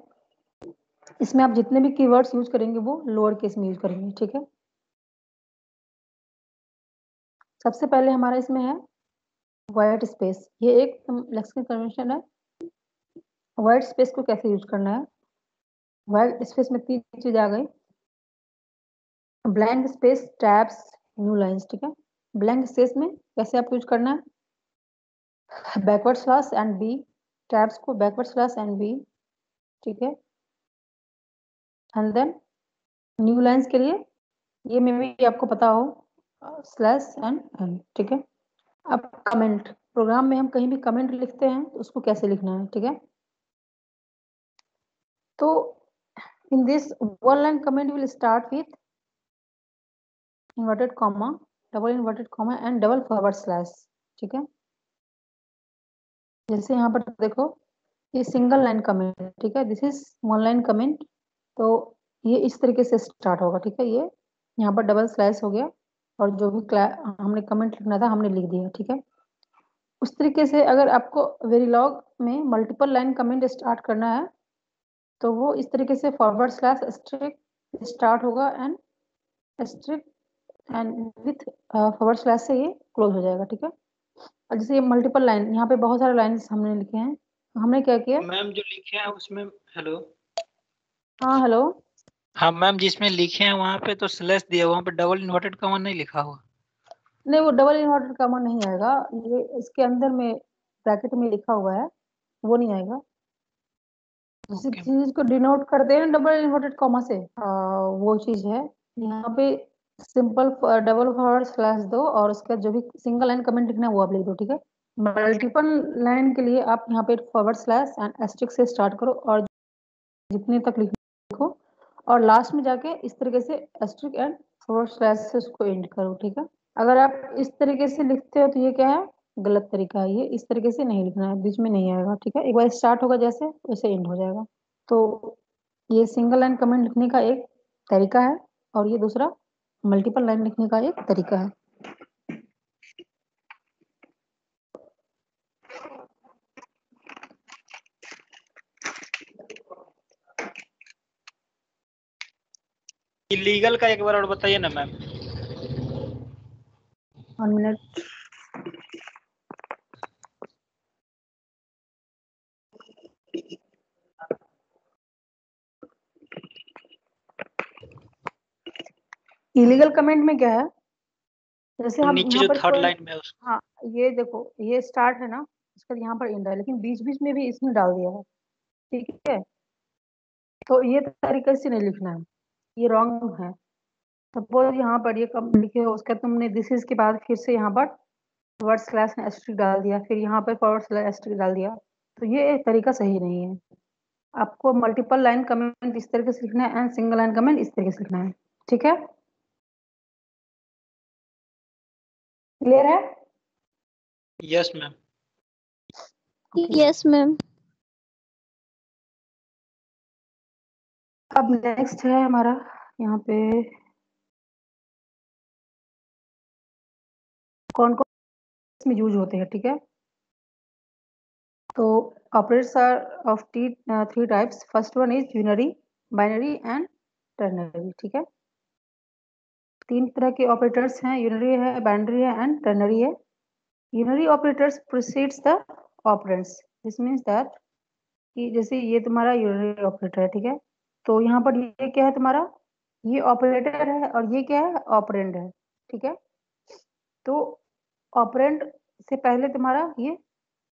इसमें आप जितने भी कीवर्ड्स यूज करेंगे वो लोअर केस में यूज करेंगे. ठीक है, सबसे पहले हमारा इसमें है वाइट स्पेस. ये एक लेक्सिकन कन्वेंशन है. वाइट स्पेस को कैसे यूज करना है, वाइट स्पेस में 3 चीज आ गई. Blank space, tabs, new lines. ठीक है, ब्लैंक स्पेस में कैसे आपको यूज करना है, backward slash and B. Tabs को बैकवर्ड स्लैश एंड बी. ठीक है, एंड देन न्यू लाइंस के लिए ये में भी आपको पता हो स्लैश एंड एंड. ठीक है, अब कमेंट, प्रोग्राम में हम कहीं भी कमेंट लिखते हैं तो उसको कैसे लिखना है. ठीक है, तो in this one line comment will start with inverted comma, double inverted comma and double forward slash. ठीक है, जैसे यहाँ पर देखो ये सिंगल लाइन कमेंट. ठीक है, this is one line comment, तो ये इस तरीके से स्टार्ट होगा. ठीक है, ये यहाँ पर डबल स्लैश हो गया और जो भी हमने कमेंट लिखना था हमने लिख दिया. ठीक है, उस तरीके से अगर आपको वेरीलॉग में मल्टीपल लाइन कमेंट स्टार्ट करना है तो वो इस तरीके से फॉरवर्ड स्लैश एस्ट्रिक स्टार्ट होगा and asterisk end with forward slash से ये क्लोज हो जाएगा. ठीक है, और जैसे ये मल्टीपल लाइन, यहाँ पे बहुत सारे लाइन्स हमने लिखे हैं, हमने क्या किया. मैम जो लिखे हैं उसमें, हेलो, हाँ हेलो, हाँ मैम, जिसमें लिखे हैं वहाँ पे तो स्लैश दिया, वहाँ पे डबल इन्वर्टेड कॉमा नहीं लिखा हुआ. नहीं वो डबल इन्वर्टेड कॉमा नहीं आएगा, ये इसके अंदर में ब्रैकेट में लिखा हुआ है वो नहीं आएगा. जिस Okay. चीज को डिनोट करते हैं डबल इन्वर्टेड कॉमा से, वो चीज है. यहाँ पे सिंपल डबल फॉरवर्ड स्लैश दो और उसका जो भी सिंगल लाइन कमेंट लिखना है वो आप लिख दो. ठीक है, मल्टीपल लाइन के लिए आप यहाँ पे फॉरवर्ड स्लैश एंड एस्ट्रिक से स्टार्ट करो और जितने तक लिखो और लास्ट में जाके इस तरीके से एस्ट्रिक एंड फॉरवर्ड स्लैश से उसको एंड करो. ठीक है, अगर आप इस तरीके से लिखते हो तो ये क्या है, गलत तरीका है. ये इस तरीके से नहीं लिखना है, बीच में नहीं आएगा. ठीक है, एक बार स्टार्ट होगा जैसे वैसे एंड हो जाएगा. तो ये सिंगल लाइन कमेंट लिखने का एक तरीका है और ये दूसरा मल्टीपल लाइन लिखने का एक तरीका है. इलीगल का एक बार और बताइए ना मैम. 1 मिनट. इलीगल कमेंट में क्या है, जैसे हम नीचे यहाँ जो पर थर्ड लाइन में है उसको. हाँ ये देखो ये स्टार्ट है ना, इसका यहाँ पर एंड है लेकिन बीच बीच में भी इसने डाल दिया है. ठीक है, तो ये तरीके से नहीं लिखना है, ये रॉन्ग है. सपोज यहाँ पर ये कम लिखे हो उसका तुमने दिस इज के बाद फिर से यहाँ पर फॉरवर्ड स्लैश में एस्ट्रिक डाल दिया, फिर यहाँ पर फॉरवर्ड स्लैश एस्ट्रिक डाल दिया, तो ये तरीका सही नहीं है. आपको मल्टीपल लाइन कमेंट इस तरीके से लिखना है एंड सिंगल लाइन कमेंट इस तरीके से लिखना है. ठीक है, क्लियर है. Yes ma'am. Yes ma'am. अब नेक्स्ट है हमारा यहाँ पे कौन कौन इसमें यूज होते हैं. ठीक है, तो operators are of three types. First one is unary, binary and ternary. ठीक है, 3 तरह के ऑपरेटर्स हैं, यूनरी है, बाइनरी है एंड टर्नरी है. Unary operators precedes the operands. This means that कि जैसे ये तुम्हारा यूनरी ऑपरेटर है. ठीक है, तो यहाँ पर ये क्या है तुम्हारा, ये ऑपरेटर है और ये क्या है, ऑपरेंड है. ठीक है, तो ऑपरेंड से पहले तुम्हारा ये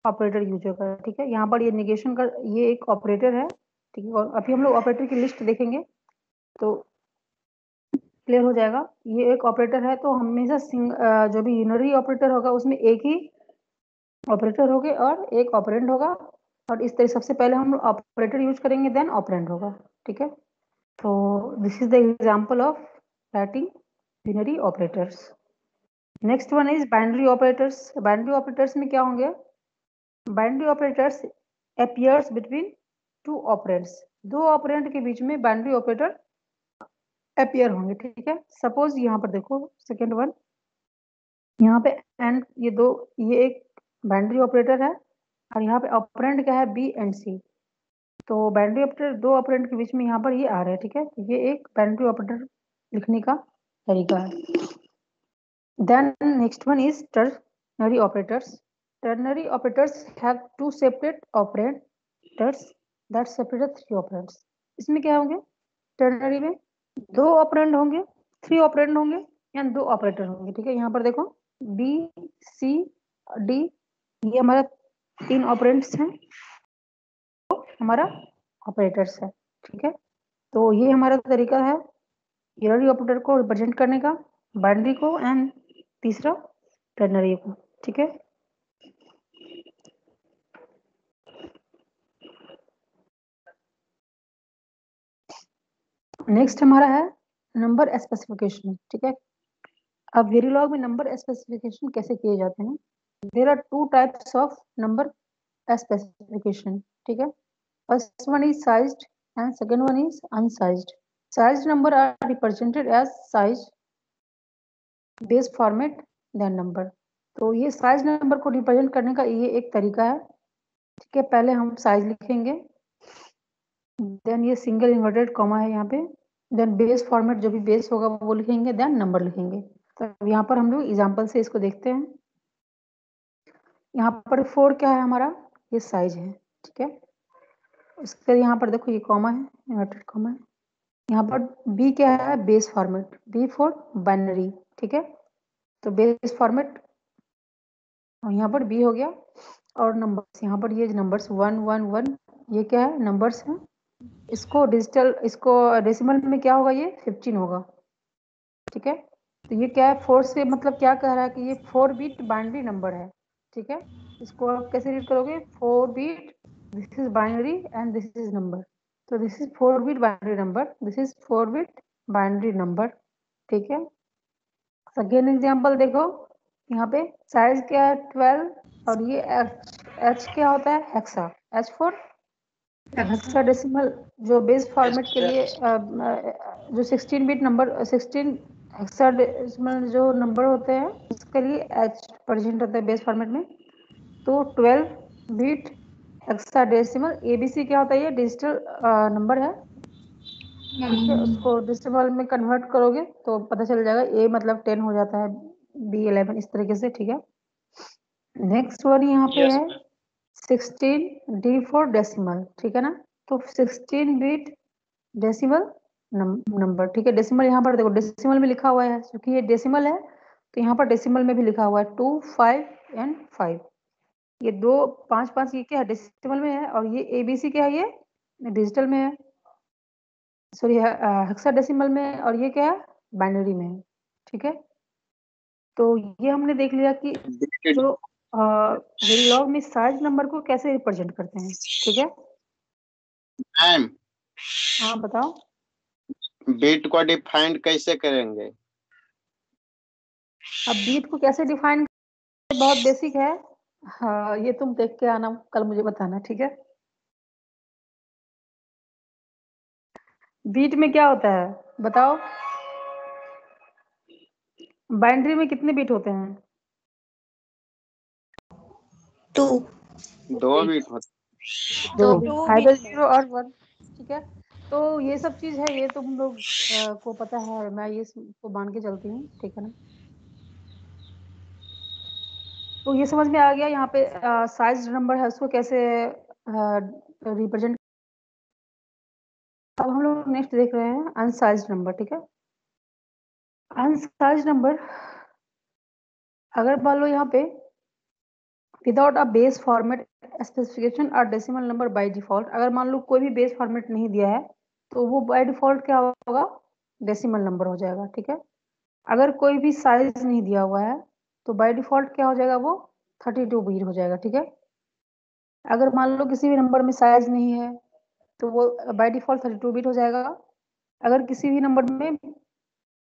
ऑपरेटर यूज होगा. ठीक है, यहाँ पर ये निगेशन का ये एक ऑपरेटर है. ठीक है, और अभी हम लोग ऑपरेटर की लिस्ट देखेंगे तो क्लियर हो जाएगा. ये एक ऑपरेटर है तो हमेशा जो भी यूनरी ऑपरेटर होगा उसमें एक ही ऑपरेटर होगा और एक ऑपरेंड होगा, और इस तरह सबसे पहले हम ऑपरेटर यूज करेंगे देन ऑपरेंड होगा. ठीक है, तो this is the example of writing unary operators. Next one is binary operators. Binary operators में क्या होंगे? Binary operators appears between two operands. दो ऑपरेंड के बीच में बाइनरी ऑपरेटर अपियर होंगे, ठीक है। सपोज यहाँ पर देखो सेकेंड वन, यहाँ पे एंड ये एक बाइनरी ऑपरेटर है और यहाँ पे ऑपरेंड क्या है? बी एंड सी। तो बाइनरी ऑपरेटर दो ऑपरेंड के बीच में यहाँ पर ये आ रहा है, ठीक है। तो ये एक बाइनरी ऑपरेटर लिखने का तरीका है। Then next one is ternary operators. Ternary operators have two separate operators that separate three operands. इसमें क्या होंगे? टर्नरी में दो ऑपरेंड होंगे, थ्री ऑपरेंड होंगे या दो ऑपरेटर होंगे, ठीक है। यहाँ पर देखो बी सी डी, ये हमारा तीन ऑपरेंड्स हैं, हमारा ऑपरेटर्स है, ठीक है। तो ये हमारा तरीका है यूनरी ऑपरेटर को रिप्रेजेंट करने का, बाइनरी को एंड तीसरा टर्नरी को, ठीक है। नेक्स्ट हमारा है नंबर स्पेसिफिकेशन, ठीक है। अब वेरिलॉग में नंबर स्पेसिफिकेशन कैसे किए जाते हैं? There are two types of number specification, ठीक है। First one is sized and second one is unsized. Sized number are represented as size base format then number. तो ये साइज नंबर को रिप्रेजेंट करने का ये एक तरीका है, ठीक है। पहले हम साइज लिखेंगे, देन ये सिंगल इन्वर्टेड कॉमा है यहाँ पे, देन बेस फॉर्मेट जो भी बेस होगा वो लिखेंगे, देन नंबर लिखेंगे। तो यहाँ पर हम लोग एग्जांपल से इसको देखते हैं। यहाँ पर 4 क्या है हमारा? ये साइज है, ठीक है। उसके यहाँ पर देखो ये कॉमा है, इन्वर्टेड कॉमा है। यहाँ पर बी क्या है? Base format, B for binary, ठीक है। तो बेस फॉर्मेट और यहाँ पर बी हो गया, और नंबर्स यहाँ पर ये नंबर्स 1 1 1 ये क्या है? नंबर्स हैं। इसको डेसिमल में क्या होगा? ये 15 होगा, ठीक है। तो ये क्या है? 4 से मतलब क्या कह रहा है कि ये 4 बिट बाइनरी नंबर है, ठीक है। इसको आप कैसे रीड करोगे? 4 bit, this is binary and this is number. तो this is 4 bit binary number, this is 4 bit binary number, ठीक है। सेकेंड एग्जाम्पल देखो, यहाँ पे साइज क्या है? 12, और ये एच क्या होता है? Hexa, H for hexadecimal. जो बेस फॉर्मेट के लिए जो 16 बिट नंबर 16 हेक्साडेसिमल जो नंबर होते हैं उसके लिए एच प्रेजेंट होता है बेस फॉर्मेट में। तो 12 बिट हेक्साडेसिमल। एबीसी क्या होता है? ये डिजिटल नंबर है, ठीक है। उसको डेसिमल में कन्वर्ट करोगे तो पता चल जाएगा, ए मतलब 10 हो जाता है, बी 11, इस तरीके से, ठीक है। नेक्स्ट वन यहाँ पे है 16 डी फॉर डेसिमल, ठीक है ना। तो 16 बिट डेसिमल नंबर, ठीक है। डेसिमल यहाँ पर देखो डेसिमल में लिखा हुआ है, क्योंकि ये डेसिमल है तो यहाँ पर डेसिमल में भी लिखा हुआ है 2 5 एंड 5। ये 2 5 5 ये क्या है? डेसिमल में है, और ये एबीसी क्या है? ये डिजिटल में है, सॉरी हेक्साडेसिमल में, और ये क्या है? बाइनरी में है, ठीक है। तो ये हमने देख लिया कि जो वेरिलॉग में साइज नंबर को कैसे रिप्रेजेंट करते हैं, ठीक है। मैम हाँ बताओ। बिट को डिफाइन कैसे करेंगे? अब बीट को कैसे डिफाइन, बहुत बेसिक है। हाँ, ये तुम देख के आना, कल मुझे बताना, ठीक है। बीट में क्या होता है बताओ? बाइनरी में कितने बीट होते हैं? 2 2 बिट होते। दो, दो आइदर bit में। 0 और 1, ठीक है। तो ये सब चीज है, ये तुम लोग को पता है, मैं ये को मान के चलती हूँ, ठीक है ना। तो ये समझ में आ गया यहाँ पे साइज नंबर है उसको कैसे रिप्रेजेंट। अब हम लोग नेक्स्ट देख रहे हैं अनसाइज नंबर, ठीक है। अनसाइज नंबर, अगर मान लो यहाँ पे without a base format specification और डेसिमल नंबर बाय डिफॉल्ट, अगर मान लो कोई भी बेस फॉर्मेट नहीं दिया है तो वो बाय डिफॉल्ट क्या होगा? डेसिमल नंबर हो जाएगा, ठीक है। अगर कोई भी साइज नहीं दिया हुआ है तो बाय डिफॉल्ट क्या हो जाएगा? वो 32 बिट हो जाएगा, ठीक है। अगर मान लो किसी भी नंबर में साइज नहीं है तो वो बाय डिफॉल्ट 32 बिट हो जाएगा। अगर किसी भी नंबर में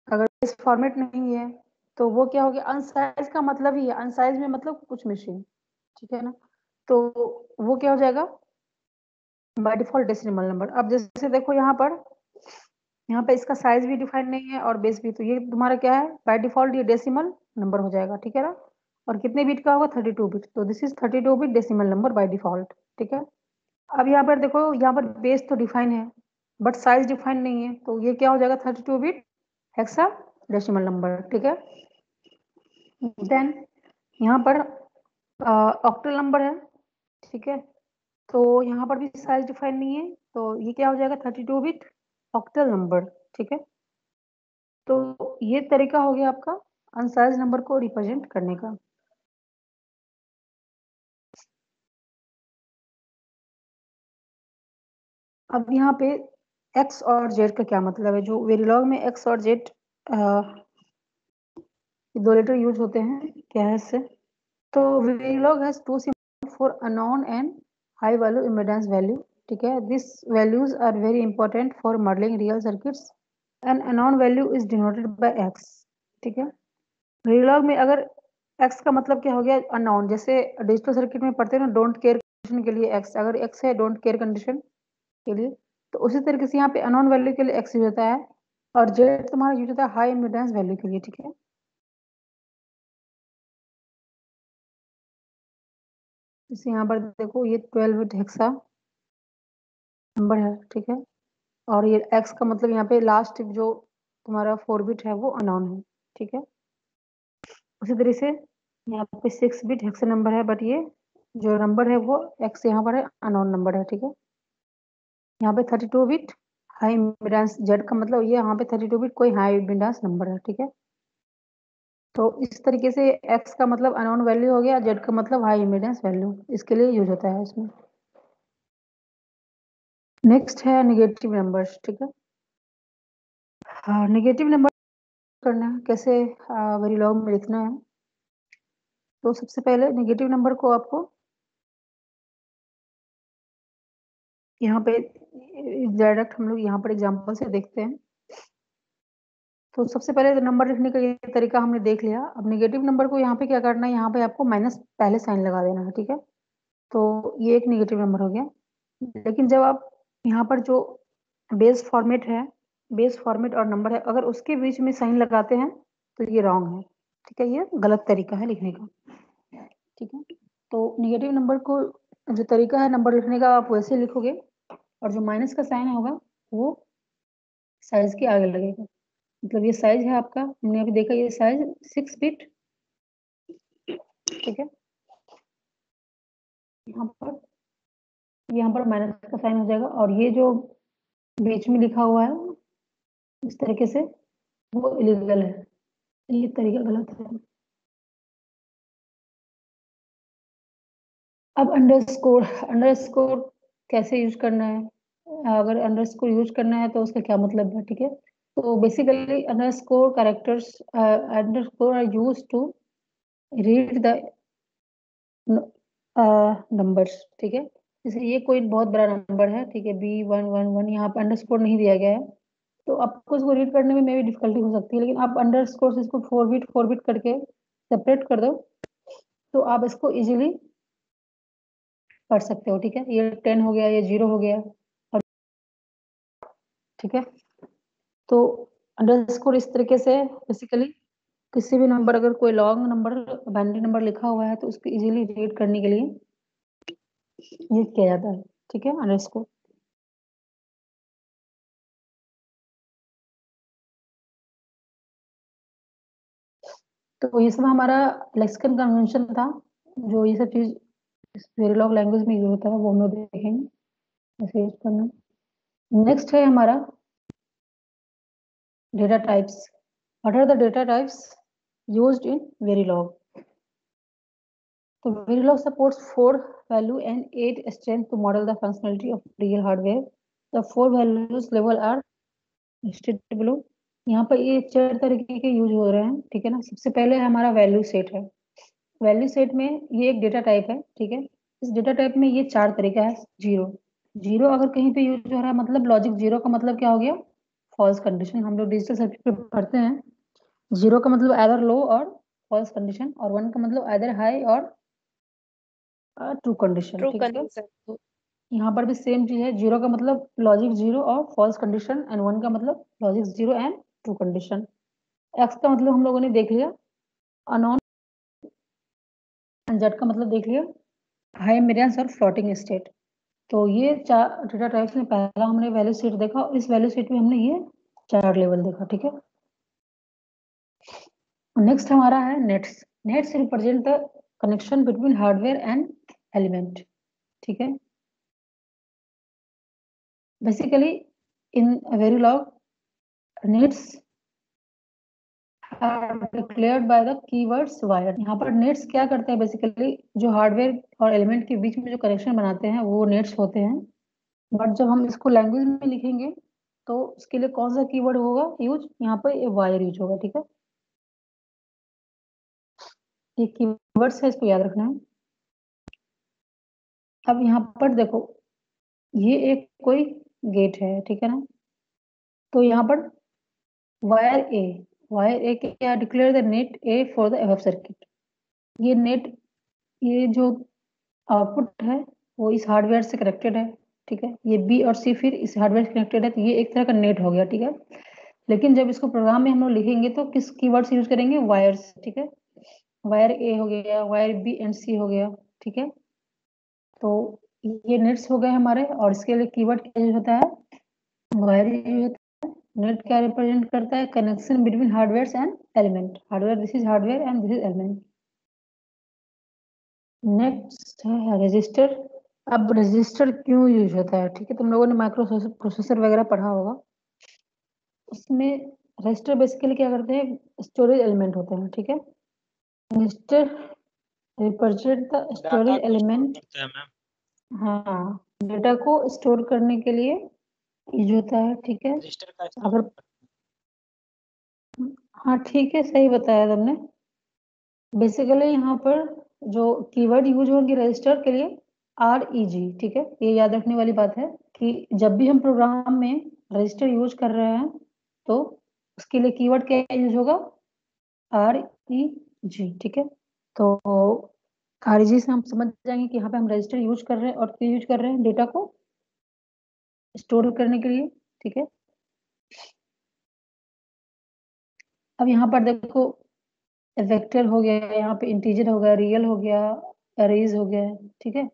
अगर बेस फॉर्मेट नहीं है तो वो क्या हो गया, अनसाइज का मतलब ही है, अनसाइज में मतलब कुछ मिसिंग, ठीक है ना। तो वो क्या हो जाएगा, बाय डिफॉल्ट डेसिमल नंबर। अब जैसे देखो यहाँ पे इसका साइज भी डिफाइन नहीं है और बेस भी, तो ये तुम्हारा क्या है, बाय डिफॉल्ट ये डेसिमल नंबर हो जाएगा, ठीक है ना। और कितने बिट का होगा, 32 बिट, तो this is 32 bit decimal number by default, ठीक है। अब यहाँ पर देखो, यहाँ पर बेस तो डिफाइन है बट साइज डिफाइन नहीं है, तो ये क्या हो जाएगा, 32 बिट हेक्सा डेसिमल नंबर, ठीक है। देन यहाँ पर ऑक्टल नंबर है, ठीक है। तो यहाँ पर भी साइज डिफाइन नहीं है, तो ये क्या हो जाएगा, 32 बिट ऑक्टल नंबर, ठीक है। तो ये तरीका हो गया आपका अनसाइज नंबर को रिप्रेजेंट करने का। अब यहाँ पे एक्स और जेड का क्या मतलब है, जो वेरिलॉग में एक्स और जेड दो लेटर यूज होते हैं, क्या है इससे। तो Verilog has two symbol for unknown and high value impedance value, ठीक है। This values are very important for modelling real circuits and unknown value is denoted by X, ठीक है। वेरिलॉग में अगर एक्स का मतलब क्या हो गया, अननोन, जैसे डिजिटल सर्किट में पढ़ते हैं ना, डोंट केयर कंडीशन के लिए एक्स, अगर एक्स है डोंट केयर कंडीशन के लिए, तो उसी तरीके से यहाँ पे अननोन वैल्यू के लिए एक्स यूज होता है, और जेड तुम्हारा यूज होता है हाई इम्पीडेंस वैल्यू के लिए, ठीक है। जैसे यहाँ पर देखो, ये 12 बिट हेक्सा नंबर है, ठीक है। और ये एक्स का मतलब यहाँ पे लास्ट जो तुम्हारा 4 बिट है वो अननोन है, ठीक है। उसी तरीके से यहाँ पे 6 बिट हेक्सा नंबर है, बट ये जो नंबर है वो एक्स यहाँ पर है, अननोन नंबर है, ठीक है। यहाँ पे 32 बिट हाई इम्पीडेंस, जेड का मतलब ये यहाँ पे 32 बिट कोई हाई इम्पीडेंस नंबर है, ठीक है। तो इस तरीके से एक्स का मतलब अननोन वैल्यू हो गया, जेड का मतलब हाई इम्पीडेंस वैल्यू, इसके लिए यूज होता है इसमें। नेक्स्ट है निगेटिव नंबर्स, ठीक है। हाँ, निगेटिव नंबर करना है कैसे, वेरिलॉग में लिखना है। तो सबसे पहले निगेटिव नंबर को आपको यहाँ पे डायरेक्ट हम लोग यहाँ पर एग्जांपल से देखते हैं। तो सबसे पहले नंबर लिखने का ये तरीका हमने देख लिया। अब निगेटिव नंबर को यहाँ पे क्या करना है, यहाँ पे आपको माइनस पहले साइन लगा देना है, ठीक है। तो ये एक निगेटिव नंबर हो गया। लेकिन जब आप यहाँ पर जो बेस फॉर्मेट है, बेस फॉर्मेट और नंबर है, अगर उसके बीच में साइन लगाते हैं तो ये रॉन्ग है, ठीक है, ये गलत तरीका है लिखने का, ठीक है। तो निगेटिव नंबर को जो तरीका है नंबर लिखने का, आप वैसे लिखोगे, और जो माइनस का साइन होगा वो साइज के आगे लगेगा। मतलब ये साइज है आपका, हमने अभी देखा ये साइज 6 बिट, ठीक है। यहाँ पर माइनस का साइन हो जाएगा, और ये जो बीच में लिखा हुआ है इस तरीके से, वो इलीगल है, ये तरीका गलत है। अब अंडरस्कोर कैसे यूज करना है, अगर अंडरस्कोर यूज करना है तो उसका क्या मतलब है, ठीक है। तो basically underscore are use to read the numbers, ठीक है। जैसे ये कोई बहुत बड़ा नंबर है, ठीक है, B111, यहाँ पे अंडरस्कोर नहीं दिया गया है, तो आपको इसको रीड करने में भी डिफिकल्टी हो सकती है, लेकिन आप अंडरस्कोर से इसको 4 बिट करके सेपरेट कर दो, तो आप इसको इजीली पढ़ सकते हो, ठीक है। ये 10 हो गया, ये 0 हो गया, और ठीक है। तो अंडरस्कोर इस तरीके से बेसिकली किसी भी नंबर, अगर कोई लॉन्ग नंबर बाइनरी नंबर लिखा हुआ है तो उसको इजीली रीड करने के लिए यूज किया जाता है, ठीक है, अंडरस्कोर। तो ये सब हमारा लेक्सिकन कन्वेंशन था, जो ये सब चीज वेरिलॉग लैंग्वेज में यूज होता है, वो हम लोग देखेंगे कैसे यूज करना। नेक्स्ट है हमारा data types. What are the data types used in Verilog? So Verilog supports 4 value and 8 strength to model the functionality of real hardware. The 4 values level are listed below. यहाँ पर ये 4 तरीके के यूज हो रहे हैं, ठीक है ना। सबसे पहले हमारा वैल्यू सेट है। वैल्यू सेट में ये एक डेटा टाइप है, ठीक है। इस डेटा टाइप में ये 4 तरीका है। जीरो अगर कहीं पे यूज हो रहा है, मतलब लॉजिक जीरो का मतलब क्या हो गया, फॉल्स कंडीशन। हम लोग डिजिटल सर्किट पे पढ़ते हैं, 0 का मतलब आइदर लो और फॉल्स कंडीशन, और 1 का मतलब आइदर हाई और ट्रू कंडीशन। ट्रू ठीक है, कंडीशन। तो यहाँ पर भी सेम चीज है, 0 का मतलब लॉजिक 0 और फॉल्स कंडीशन, एंड 1 का मतलब logic 0 and true condition. X का मतलब हम लोगों ने देख लिया, अननोन, एंड जेड का मतलब देख लिया, हाई, मीडियंस और फ्लोटिंग स्टेट। तो ये 4 डेटा टाइप्स में पहला हमने वैल्यू सेट देखा, और इस वैल्यू सेट में हमने ये 4 लेवल देखा। ठीक है, नेक्स्ट हमारा है nets. Nets represent the connection between hardware and element. ठीक है, basically in Verilog nets are declared by the keywords wire. यहाँ पर नेट्स क्या करते हैं, बेसिकली जो हार्डवेयर और एलिमेंट के बीच में जो कनेक्शन बनाते हैं वो नेट्स होते हैं। बट जब हम इसको लैंग्वेज में लिखेंगे तो उसके लिए कौन सा कीवर्ड होगा यूज, यहाँ पर ये वायर यूज होगा। ठीक है, ये कीवर्ड्स है, इसको याद रखना है। अब यहाँ पर देखो, ये एक कोई गेट है, ठीक है ना, तो यहाँ पर वायर ए क्या declare the net A for the above circuit. ये नेट, ये जो आउटपुट है वो इस हार्डवेयर से कनेक्टेड है। ठीक है, ये बी और सी फिर इस हार्डवेयर से कनेक्टेड है, तो ये एक तरह का नेट हो गया। ठीक है, लेकिन जब इसको प्रोग्राम में हम लोग लिखेंगे तो किस कीवर्ड्स यूज करेंगे, वायर्स। ठीक है, वायर ए हो गया, वायर बी एंड सी हो गया। ठीक है, तो ये नेट्स हो गए हमारे, और इसके लिए कीवर्ड क्या यूज होता है, वायर यूज होता है। नेट क्या रिप्रेजेंट करता है, connection between hardware and element. Hardware, this is hardware and this is element. Next है रजिस्टर। अब रजिस्टर क्यों यूज होता है, ठीक है, तुम लोगों ने माइक्रो प्रोसेसर वगैरह पढ़ा होगा, उसमें रजिस्टर बेसिकली क्या करते हैं, स्टोरेज एलिमेंट होते हैं। ठीक है, register represent the data storage को स्टोर एलिमेंट। करते हैं मैम। हाँ, डेटा को स्टोर करने के लिए यूज होता है। ठीक है, रजिस्टर का इस्तेमाल अगर, हाँ ठीक है, सही बताया तुमने। बेसिकली यहाँ पर जो कीवर्ड यूज होंगे रजिस्टर के लिए, REG। ठीक है, ये याद रखने वाली बात है कि जब भी हम प्रोग्राम में रजिस्टर यूज कर रहे हैं तो उसके लिए कीवर्ड क्या यूज होगा, REG। ठीक है, तो REG से हम समझ जाएंगे कि यहाँ पे हम रजिस्टर यूज कर रहे हैं, और क्यों यूज कर रहे हैं, डेटा को स्टोर करने के लिए। ठीक है, अब यहाँ पर देखो, वेक्टर हो गया, यहाँ पे इंटीजर हो गया, रियल हो गया, अरेज हो गया। ठीक है,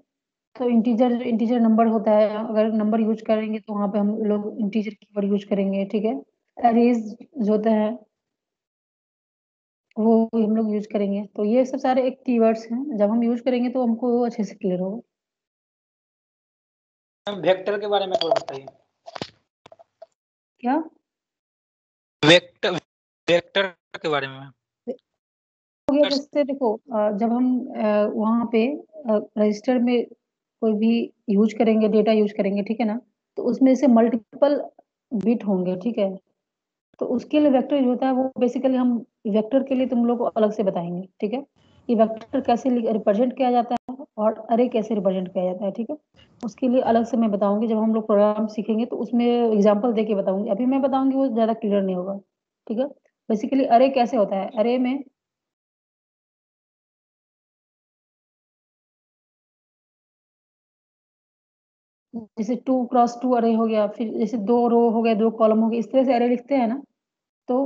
तो इंटीजर नंबर होता है, अगर नंबर यूज करेंगे तो वहाँ पे हम लोग इंटीजर कीवर्ड यूज करेंगे। ठीक है, अरेज जो होता है वो हम लोग यूज करेंगे। तो ये सब सारे एक कीवर्ड्स हैं, जब हम यूज करेंगे तो हमको वो अच्छे से क्लियर होगा। मैम वेक्टर के बारे में थोड़ा बताइए। क्या वेक्टर वेक्टर के बारे में। हो गया, जैसे देखो, जब हम वहाँ पे रजिस्टर में कोई भी यूज करेंगे, डेटा यूज करेंगे, ठीक है ना, तो उसमें से मल्टीपल बिट होंगे। ठीक है, तो उसके लिए वेक्टर जो होता है वो बेसिकली हम वेक्टर के लिए तुम लोग को अलग से बताएंगे। ठीक है, कि वेक्टर कैसे रिप्रेजेंट किया जाता है और अरे कैसे रिप्रेजेंट किया जाता है। ठीक है, उसके लिए अलग से मैं बताऊंगी, जब हम लोग प्रोग्राम सीखेंगे तो उसमें एग्जांपल देके बताऊंगी, अभी मैं बताऊंगी वो ज्यादा क्लियर नहीं होगा। ठीक है, बेसिकली अरे कैसे होता है, अरे में जैसे 2x2 अरे हो गया, फिर जैसे 2 रो हो गया, 2 कॉलम हो गया, इस तरह से अरे लिखते हैं ना, तो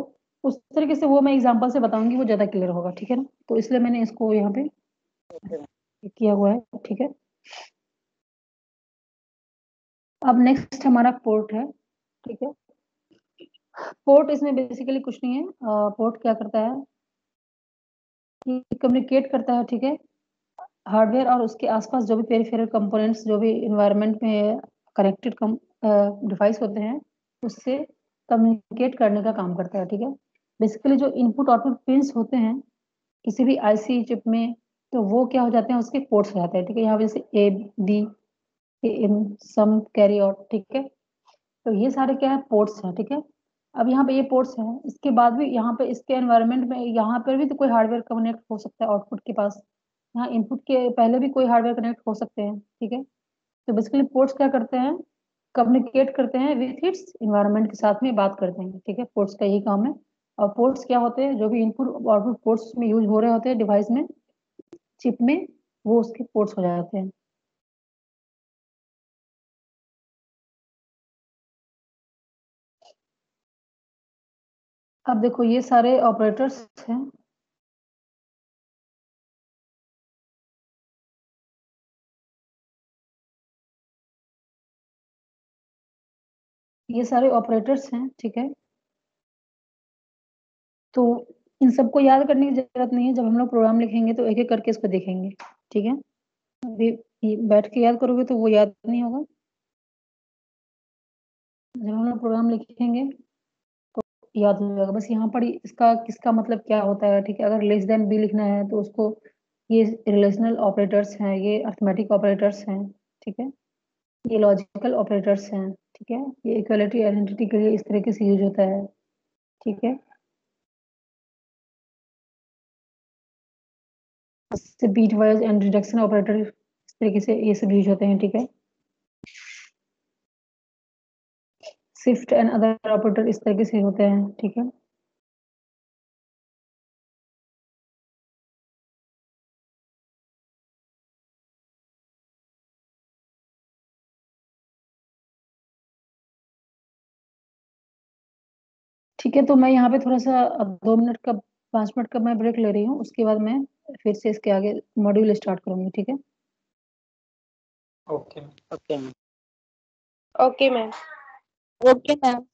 उस तरीके से वो मैं एग्जांपल से बताऊंगी, वो ज्यादा क्लियर होगा। ठीक है ना, तो इसलिए मैंने इसको यहाँ पे किया हुआ है। ठीक है, अब नेक्स्ट हमारा पोर्ट है। ठीक है, पोर्ट इसमें बेसिकली कुछ नहीं है, पोर्ट क्या करता है कि कम्युनिकेट करता है। ठीक है, हार्डवेयर और उसके आसपास जो भी पेरिफेरल कंपोनेंट्स, जो भी इन्वायरमेंट में कनेक्टेड डिवाइस होते हैं, उससे कम्युनिकेट करने का काम करता है। ठीक है, बेसिकली जो इनपुट आउटपुट पिंस होते हैं किसी भी IC चिप में, तो वो क्या हो जाते हैं, उसके पोर्ट्स हो जाते हैं। ठीक है, यहाँ पे जैसे A, B, in, sum, carry out. ठीक है, तो ये सारे क्या है, पोर्ट्स हैं। ठीक है, अब यहाँ पे ये पोर्ट्स हैं, इसके बाद भी यहाँ पे इसके एनवायरनमेंट में यहाँ पर भी तो कोई हार्डवेयर कनेक्ट हो सकता है आउटपुट के पास, यहाँ इनपुट के पहले भी कोई हार्डवेयर कनेक्ट हो सकते हैं। ठीक है, तो बेसिकली पोर्ट्स क्या करते हैं, कम्युनिकेट करते हैं विथ इट्स इन्वायरमेंट के साथ में बात करते हैं। ठीक है, पोर्ट्स का यही काम है और पोर्ट्स क्या होते हैं, जो भी इनपुट आउटपुट पोर्ट्स में यूज हो रहे होते हैं डिवाइस में, चिप में, वो उसके पोर्ट्स हो जाते हैं। अब देखो ये सारे ऑपरेटर्स हैं, ये सारे ऑपरेटर्स हैं, ठीक है। तो इन सबको याद करने की जरूरत नहीं है, जब हम लोग प्रोग्राम लिखेंगे तो एक एक करके इसको देखेंगे, ठीक है। अभी बैठ के याद करोगे तो वो याद नहीं होगा, जब हम लोग प्रोग्राम लिखेंगे तो याद हो जाएगा। बस यहाँ पर इसका किसका मतलब क्या होता है, ठीक है। अगर लेस देन बी लिखना है तो उसको, ये रिलेशनल ऑपरेटर्स हैं, ये अरिथमेटिक ऑपरेटर्स हैं, ठीक है। ये लॉजिकल ऑपरेटर्स हैं, ठीक है। ये इक्वलिटी आइडेंटिटी के लिए इस तरीके से यूज होता है, ठीक है। इससे bitwise and reduction operator इस तरीके से ये सब यूज होते हैं, ठीक है। शिफ्ट एंड अदर ऑपरेटर इस तरीके से होते हैं, ठीक है। ठीक है, तो मैं यहाँ पे थोड़ा सा अब 2 मिनट का 5 मिनट का मैं ब्रेक ले रही हूँ, उसके बाद मैं फिर से इसके आगे मॉड्यूल स्टार्ट करूंगी, ठीक है। Okay. Okay ma'am. Okay ma'am. Okay ma'am.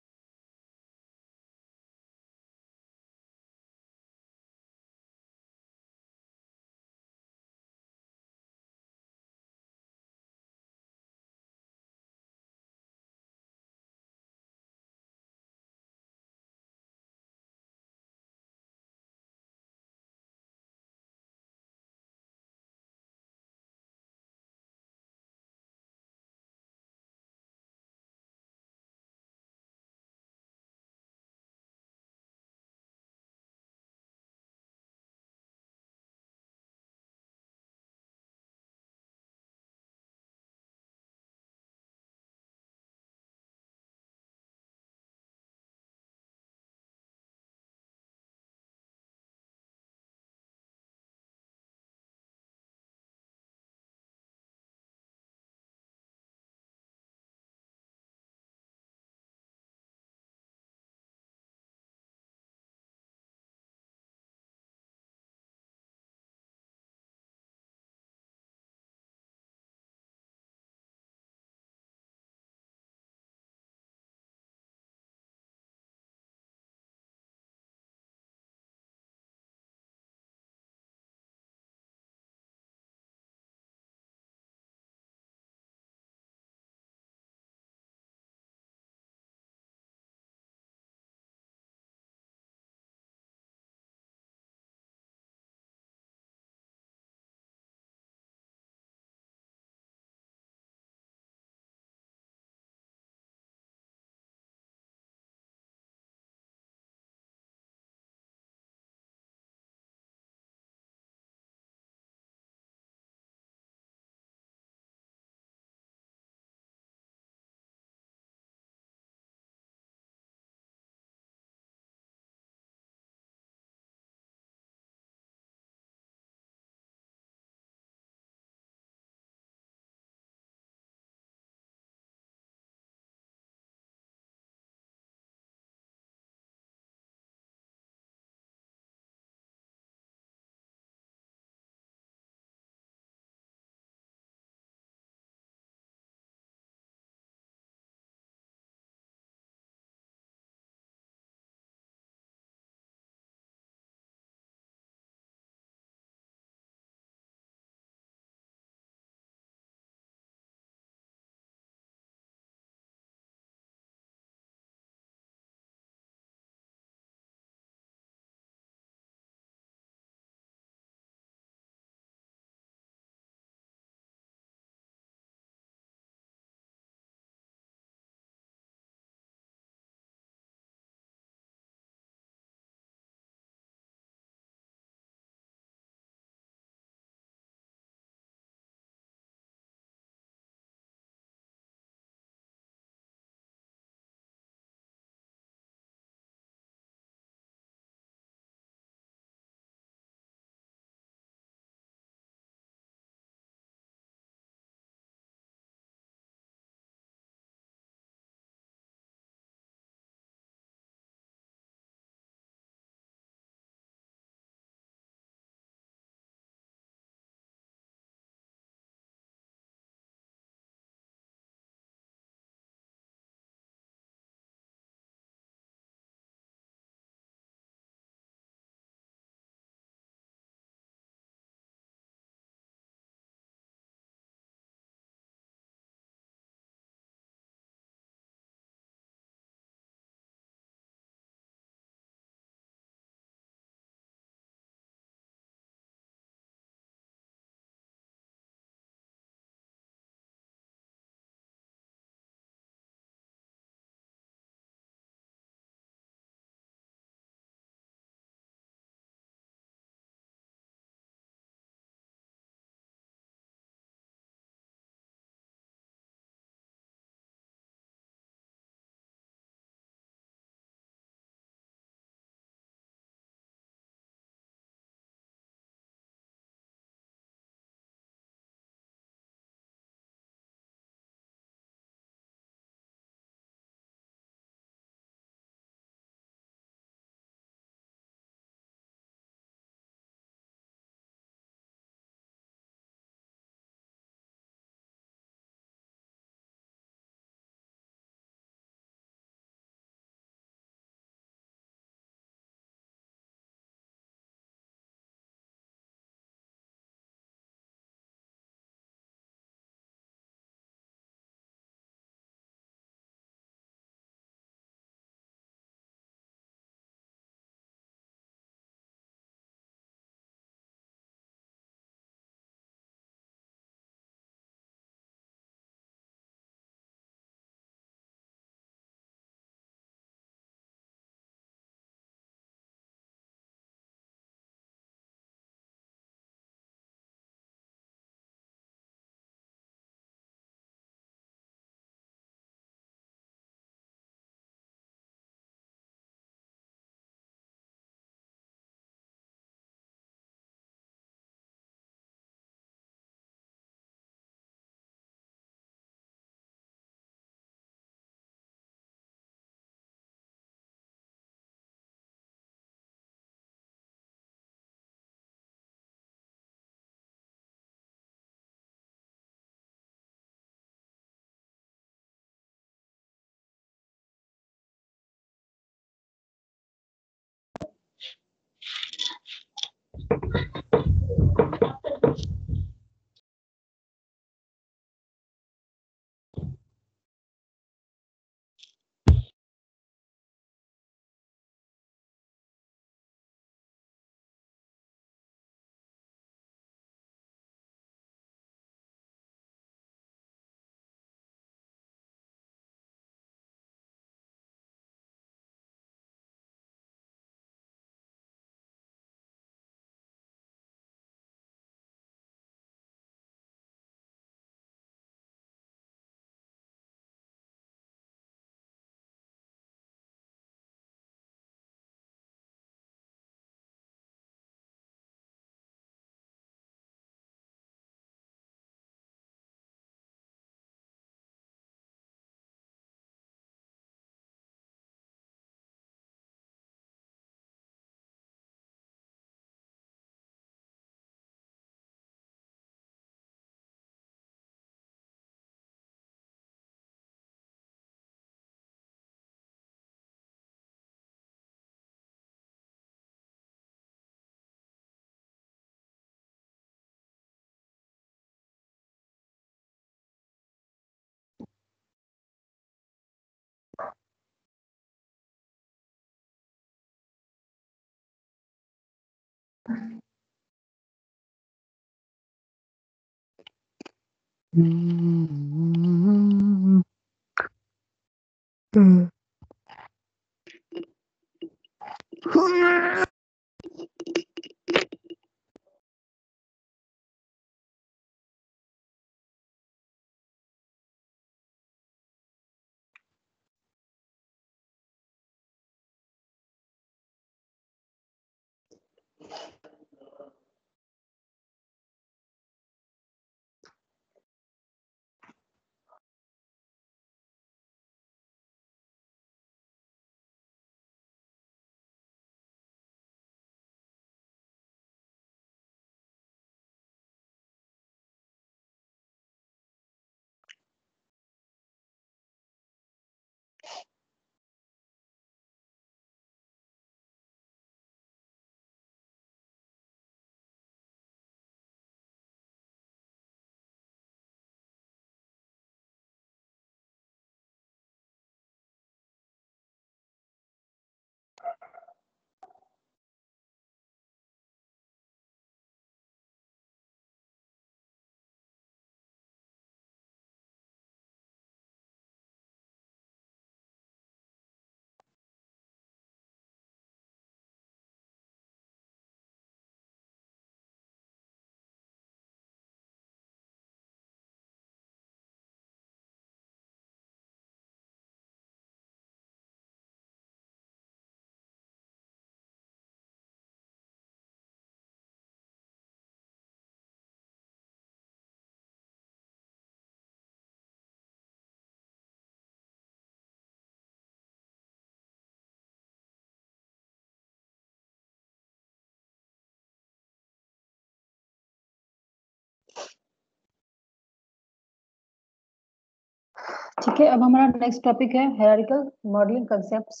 ठीक है, अब हमारा नेक्स्ट टॉपिक है हायरार्किकल मॉडलिंग कंसेप्ट्स।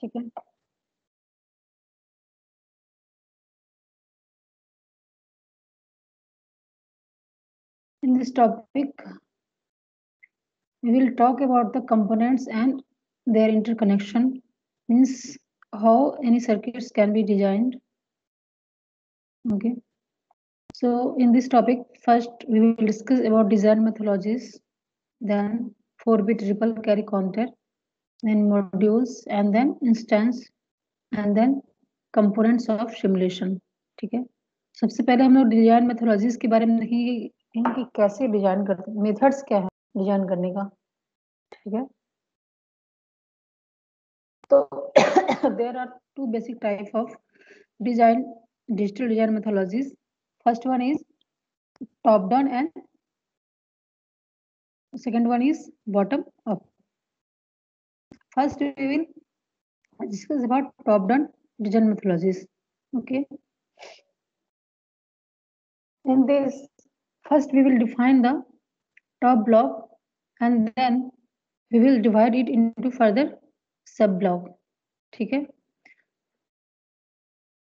ठीक है, in this topic we will talk about the components and their interconnection, means how any circuits can be designed. Okay, so in this topic first we will discuss about design methodologies, then 4-bit ripple carry counter, then modules, and then instance, and then components of simulation. ठीक है, सबसे पहले हम लोग डिजाइन मेथोडोलॉजीज के बारे में देखेंगे कि कैसे डिजाइन करते हैं, मेथड्स क्या है डिजाइन करने का। ठीक है, तो there are two basic type of design digital design methodologies. First one is top down and second one is bottom up. First we will discuss about top down design methodologies. Okay, in this first we will define the top block and then we will divide it into further sub block. ठीक है,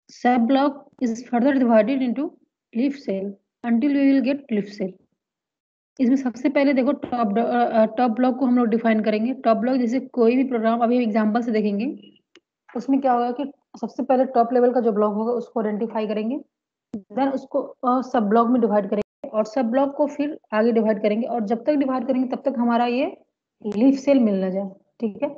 sub block is further divided into leaf cell until we will get leaf cell. इसमें सबसे पहले देखो टॉप ब्लॉक को हम लोग डिफाइन करेंगे। टॉप ब्लॉक जैसे कोई भी प्रोग्राम अभी एग्जांपल से देखेंगे, उसमें क्या होगा कि सबसे पहले टॉप लेवल का जो ब्लॉक होगा उसको आइडेंटिफाई करेंगे, देन उसको सब ब्लॉक में डिवाइड करेंगे और सब ब्लॉक को फिर आगे डिवाइड करेंगे, और जब तक डिवाइड करेंगे तब तक हमारा ये लीफ सेल मिलना जाए। ठीक है,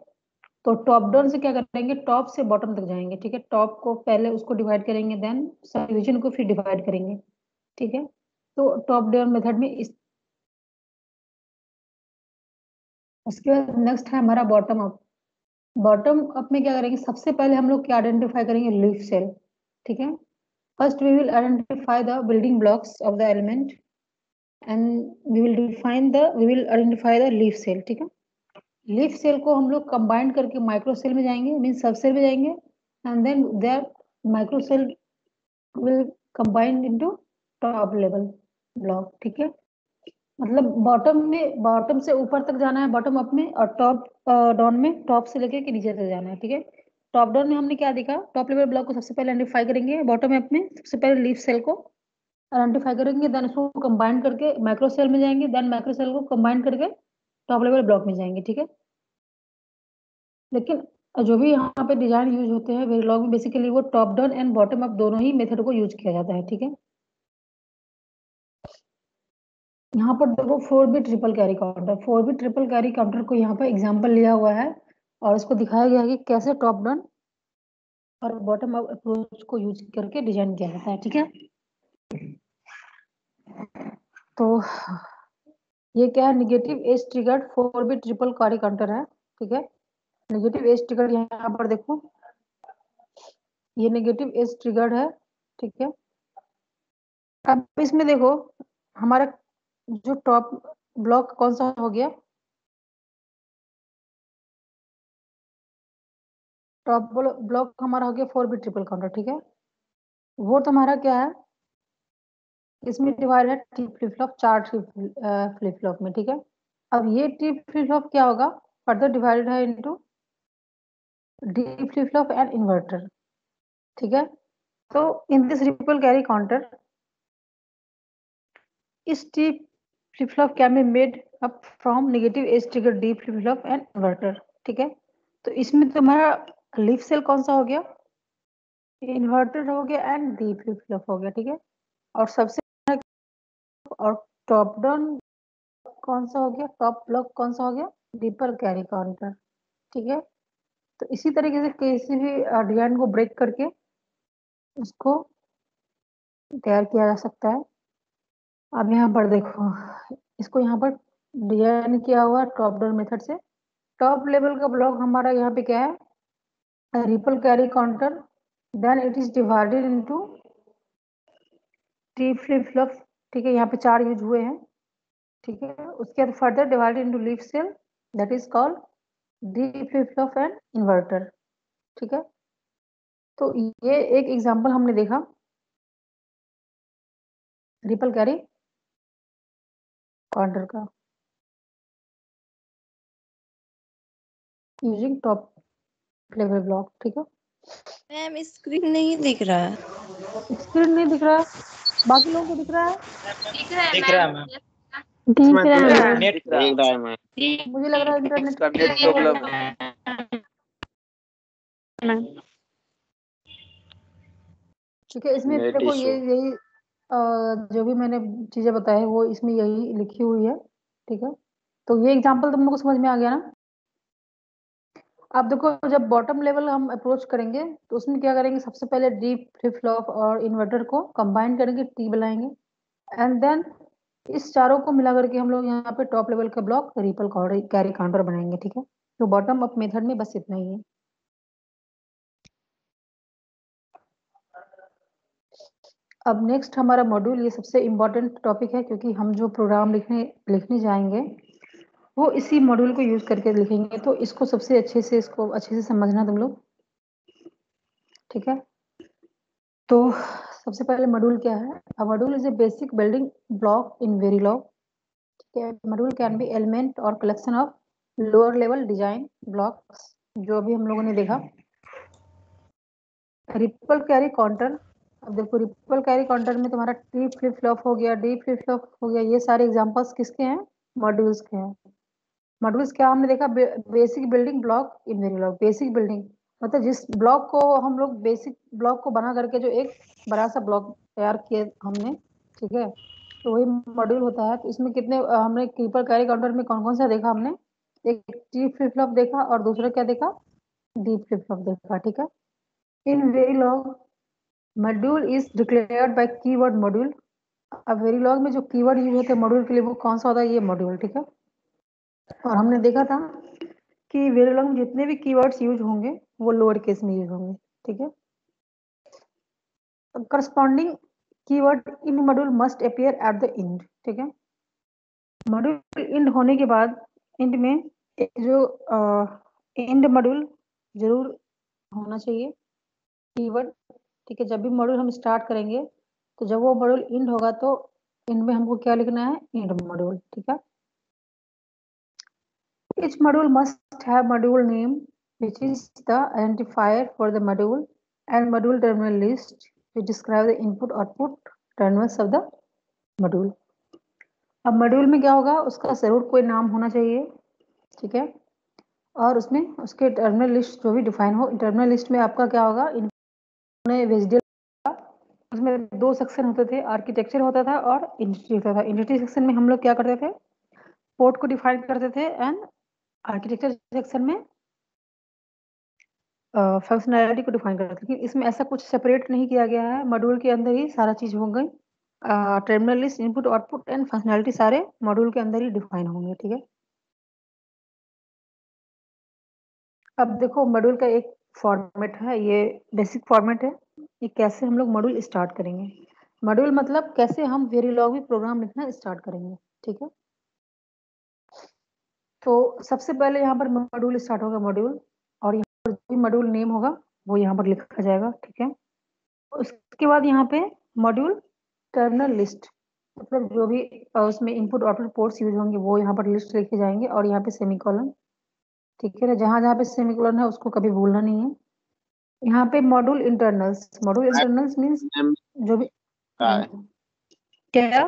तो टॉप डाउन से क्या करेंगे, टॉप से बॉटम तक जाएंगे। ठीक है, टॉप को पहले उसको डिवाइड करेंगे, देन सब डिवीजन को फिर डिवाइड करेंगे। ठीक है, तो टॉप डाउन मेथड में इस उसके बाद नेक्स्ट है हमारा बॉटम अप। बॉटम अप में क्या करेंगे, सबसे पहले हम लोग क्या आइडेंटिफाई करेंगे, लीफ सेल। ठीक है, first we will identify the building blocks of the element and we will identify the leaf cell. ठीक है, लीफ सेल को हम लोग कंबाइन करके माइक्रो सेल में जाएंगे, मीन सब सेल में जाएंगे, and then there micro cell will combine into top level block. ठीक है, मतलब बॉटम से ऊपर तक जाना है बॉटम अप में, और टॉप डाउन में टॉप से लेके नीचे तक जाना है। ठीक है, टॉप डाउन में हमने क्या देखा, टॉप लेवल ब्लॉक को सबसे पहले आइडेंटिफाई करेंगे, बॉटम अप में सबसे पहले लीफ सेल को आइडेंटिफाई करेंगे, देन उसको कंबाइन करके माइक्रो सेल में जाएंगे, देन माइक्रो सेल को कंबाइन करके टॉप लेवल ब्लॉक में जाएंगे। ठीक है, लेकिन जो भी यहाँ पे डिजाइन यूज होते हैं वेरिलॉग में, बेसिकली वो top down and bottom up दोनों ही मेथड को यूज किया जाता है। ठीक है, यहाँ पर देखो 4 bit triple carry counter, 4 bit triple carry counter को यहाँ पर एग्जांपल लिया हुआ है और इसको दिखाया गया है कि कैसे टॉप डाउन और बॉटम अप अप्रोच को यूज करके डिजाइन किया जाता है। ठीक है, तो ये क्या है, negative edge triggered 4 bit triple carry counter है। ठीक है, नेगेटिव एज ट्रिगर्ड यहाँ पर देखो, ये नेगेटिव एज ट्रिगर्ड है। ठीक है, अब इसमें देखो हमारा जो टॉप ब्लॉक कौन सा हो गया, टॉप ब्लॉक हमारा हो गया 4 बिट ट्रिपल काउंटर। ठीक है, वो तुम्हारा क्या है, इसमें डिवाइड है T flip flop, 4 T flip flop में। ठीक है, अब ये टी फ्लिप फ्लॉप क्या होगा, फर्दर डिवाइडेड है into D flip flop and inverter. ठीक है, तो in this ripple carry counter is T flip flop can be made up from negative edge trigger D flip flop and inverter. ठीक है, तो इसमें तुम्हारा लीफ सेल कौन सा हो गया, इन्वर्टर हो गया एंड डी फ्लिप फ्लॉप हो गया। ठीक है, और सबसे और टॉप डाउन कौन सा हो गया, टॉप ब्लॉक कौन सा हो गया, रिपल कैरी काउंटर। ठीक है, तो इसी तरीके से किसी भी डिजाइन को ब्रेक करके उसको तैयार किया जा सकता है। अब यहाँ पर देखो, इसको यहाँ पर डिजाइन किया हुआ टॉप डाउन मेथड से। टॉप लेवल का ब्लॉक हमारा यहाँ पे क्या है, ripple carry counter, then it is divided into T flip flop. ठीक है, यहाँ पे 4 यूज हुए हैं। ठीक है, उसके बाद further divided into leaf cell, that is called D flip flop and inverter. ठीक है, तो ये एक एग्जांपल हमने देखा रिपल कैरी काउंटर का यूजिंग टॉप लेवल ब्लॉक। ठीक है, मैम स्क्रीन नहीं दिख रहा है। स्क्रीन नहीं दिख रहा है, बाकी लोगों को दिख रहा है, दिख रहा है मैम। दिख रहा है। नेट देख रहा है मैं। मुझे लग रहा है इंटरनेट इसका नेट प्रॉब्लम ठीक है, इसमें नेट देखो इशू। ये यही जो भी मैंने चीजें बताई है वो इसमें यही लिखी हुई है। ठीक है, तो ये एग्जांपल तुम लोग को समझ में आ गया ना। अब देखो जब बॉटम लेवल हम अप्रोच करेंगे तो उसमें क्या करेंगे, सबसे पहले डी फ्लिप फ्लॉप और इन्वर्टर को कंबाइन करेंगे, टी बनाएंगे एंड देन इस चारों को मिला करके हम लोग यहाँ पे टॉप लेवल का ब्लॉक रिपल कैरी काउंटर बनाएंगे। ठीक है, तो बॉटम अप मेथड में बस इतना ही है। अब नेक्स्ट हमारा मॉड्यूल, ये सबसे इम्पोर्टेंट टॉपिक है क्योंकि हम जो प्रोग्राम लिखने जाएंगे वो इसी मॉड्यूल को यूज करके लिखेंगे, तो इसको इसको अच्छे से समझना तुम लोग। ठीक है, तो सबसे पहले मॉड्यूल क्या है, अ module is a basic building block in Verilog. ठीक है, मॉड्यूल कैन बी एलिमेंट और collection of lower level design blocks, जो अभी हम लोगों ने देखा। रिपल कैरी काउंटर, अब देखो रिपल कैरी काउंटर में तुम्हारा टी फ्लिप फ्लॉप हो गया, डी फ्लिप फ्लॉप हो गया, ये सारे एग्जांपल्स किसके हैं, मॉड्यूल्स के हैं। मॉड्यूल्स क्या हमने देखा, basic building block in Verilog. Basic building मतलब जिस ब्लॉक को हम लोग बेसिक ब्लॉक को बना करके जो एक बड़ा सा ब्लॉक तैयार किए हमने। ठीक है, तो वही मॉड्यूल होता है। तो इसमें कितने हमने रिपल कैरी काउंटर में कौन कौन सा देखा हमने, एक टी फ्लिप फ्लॉप देखा और दूसरा क्या देखा, डी फ्लिप फ्लॉप देखा। ठीक है, in Verilog module is declared by keyword module. अब वेरिलॉग में जो कीवर्ड यूज होते हैं मॉड्यूल के लिए वो कौन सा होता है, ये मॉड्यूल। ठीक है, और हमने देखा था कि वेरिलॉग में जितने भी कीवर्ड्स यूज होंगे वो लोअर केस में यूज होंगे। ठीक है, corresponding keyword in module must appear at the end. ठीक है, मॉड्यूल एंड होने के बाद एंड में एक जो एंड मॉड्यूल जरूर होना चाहिए कीवर्ड। ठीक है, जब भी मॉड्यूल हम स्टार्ट करेंगे तो जब वो मॉड्यूल एंड होगा तो एंड में हमको क्या लिखना है, एंड मॉड्यूल। ठीक है, each module must have module name which is the identifier for the module and module terminal list which describe the input output terminals of the module। अब मॉड्यूल में क्या होगा, उसका जरूर कोई नाम होना चाहिए। ठीक है, और उसमें उसके टर्मिनल लिस्ट जो भी डिफाइन हो, टर्मिनल लिस्ट में आपका क्या होगा, वेजिटेबल, उसमें 2 सेक्शन होते थे, आर्किटेक्चर होता था और इंडस्ट्री होता था। इंडस्ट्री सेक्शन में हम लोग क्या करते थे, पोर्ट को डिफाइन करते थे, एंड आर्किटेक्चर सेक्शन में फंक्शनैलिटी को डिफाइन करते थे। लेकिन इसमें ऐसा कुछ सेपरेट नहीं किया गया है, मॉड्यूल के अंदर ही सारा चीज हो गई। Terminal list, input output and functionality सारे मॉड्यूल के अंदर ही डिफाइन होंगे। ठीक है, अब देखो मॉड्यूल का एक फॉर्मेट है, ये बेसिक फॉर्मेट है। ये कैसे हम लोग मॉड्यूल स्टार्ट करेंगे, मॉड्यूल मतलब कैसे हम वेरिलॉग में प्रोग्राम लिखना स्टार्ट करेंगे। ठीक है, तो सबसे पहले यहाँ पर मॉड्यूल स्टार्ट होगा, मॉड्यूल, और यहाँ पर जो भी मॉड्यूल नेम होगा वो यहाँ पर लिखा जाएगा। ठीक है, उसके बाद यहाँ पे मॉड्यूल टर्मिनल लिस्ट, मतलब जो भी उसमें इनपुट आउटपुट पोर्ट्स यूज होंगे वो यहाँ पर लिस्ट लिखे जाएंगे, और यहाँ पे सेमीकोलन। ठीक है ना, जहाँ जहाँ पे सेमीकोलन है उसको कभी भूलना नहीं है। यहाँ पे module internals, module internals means जो भी क्या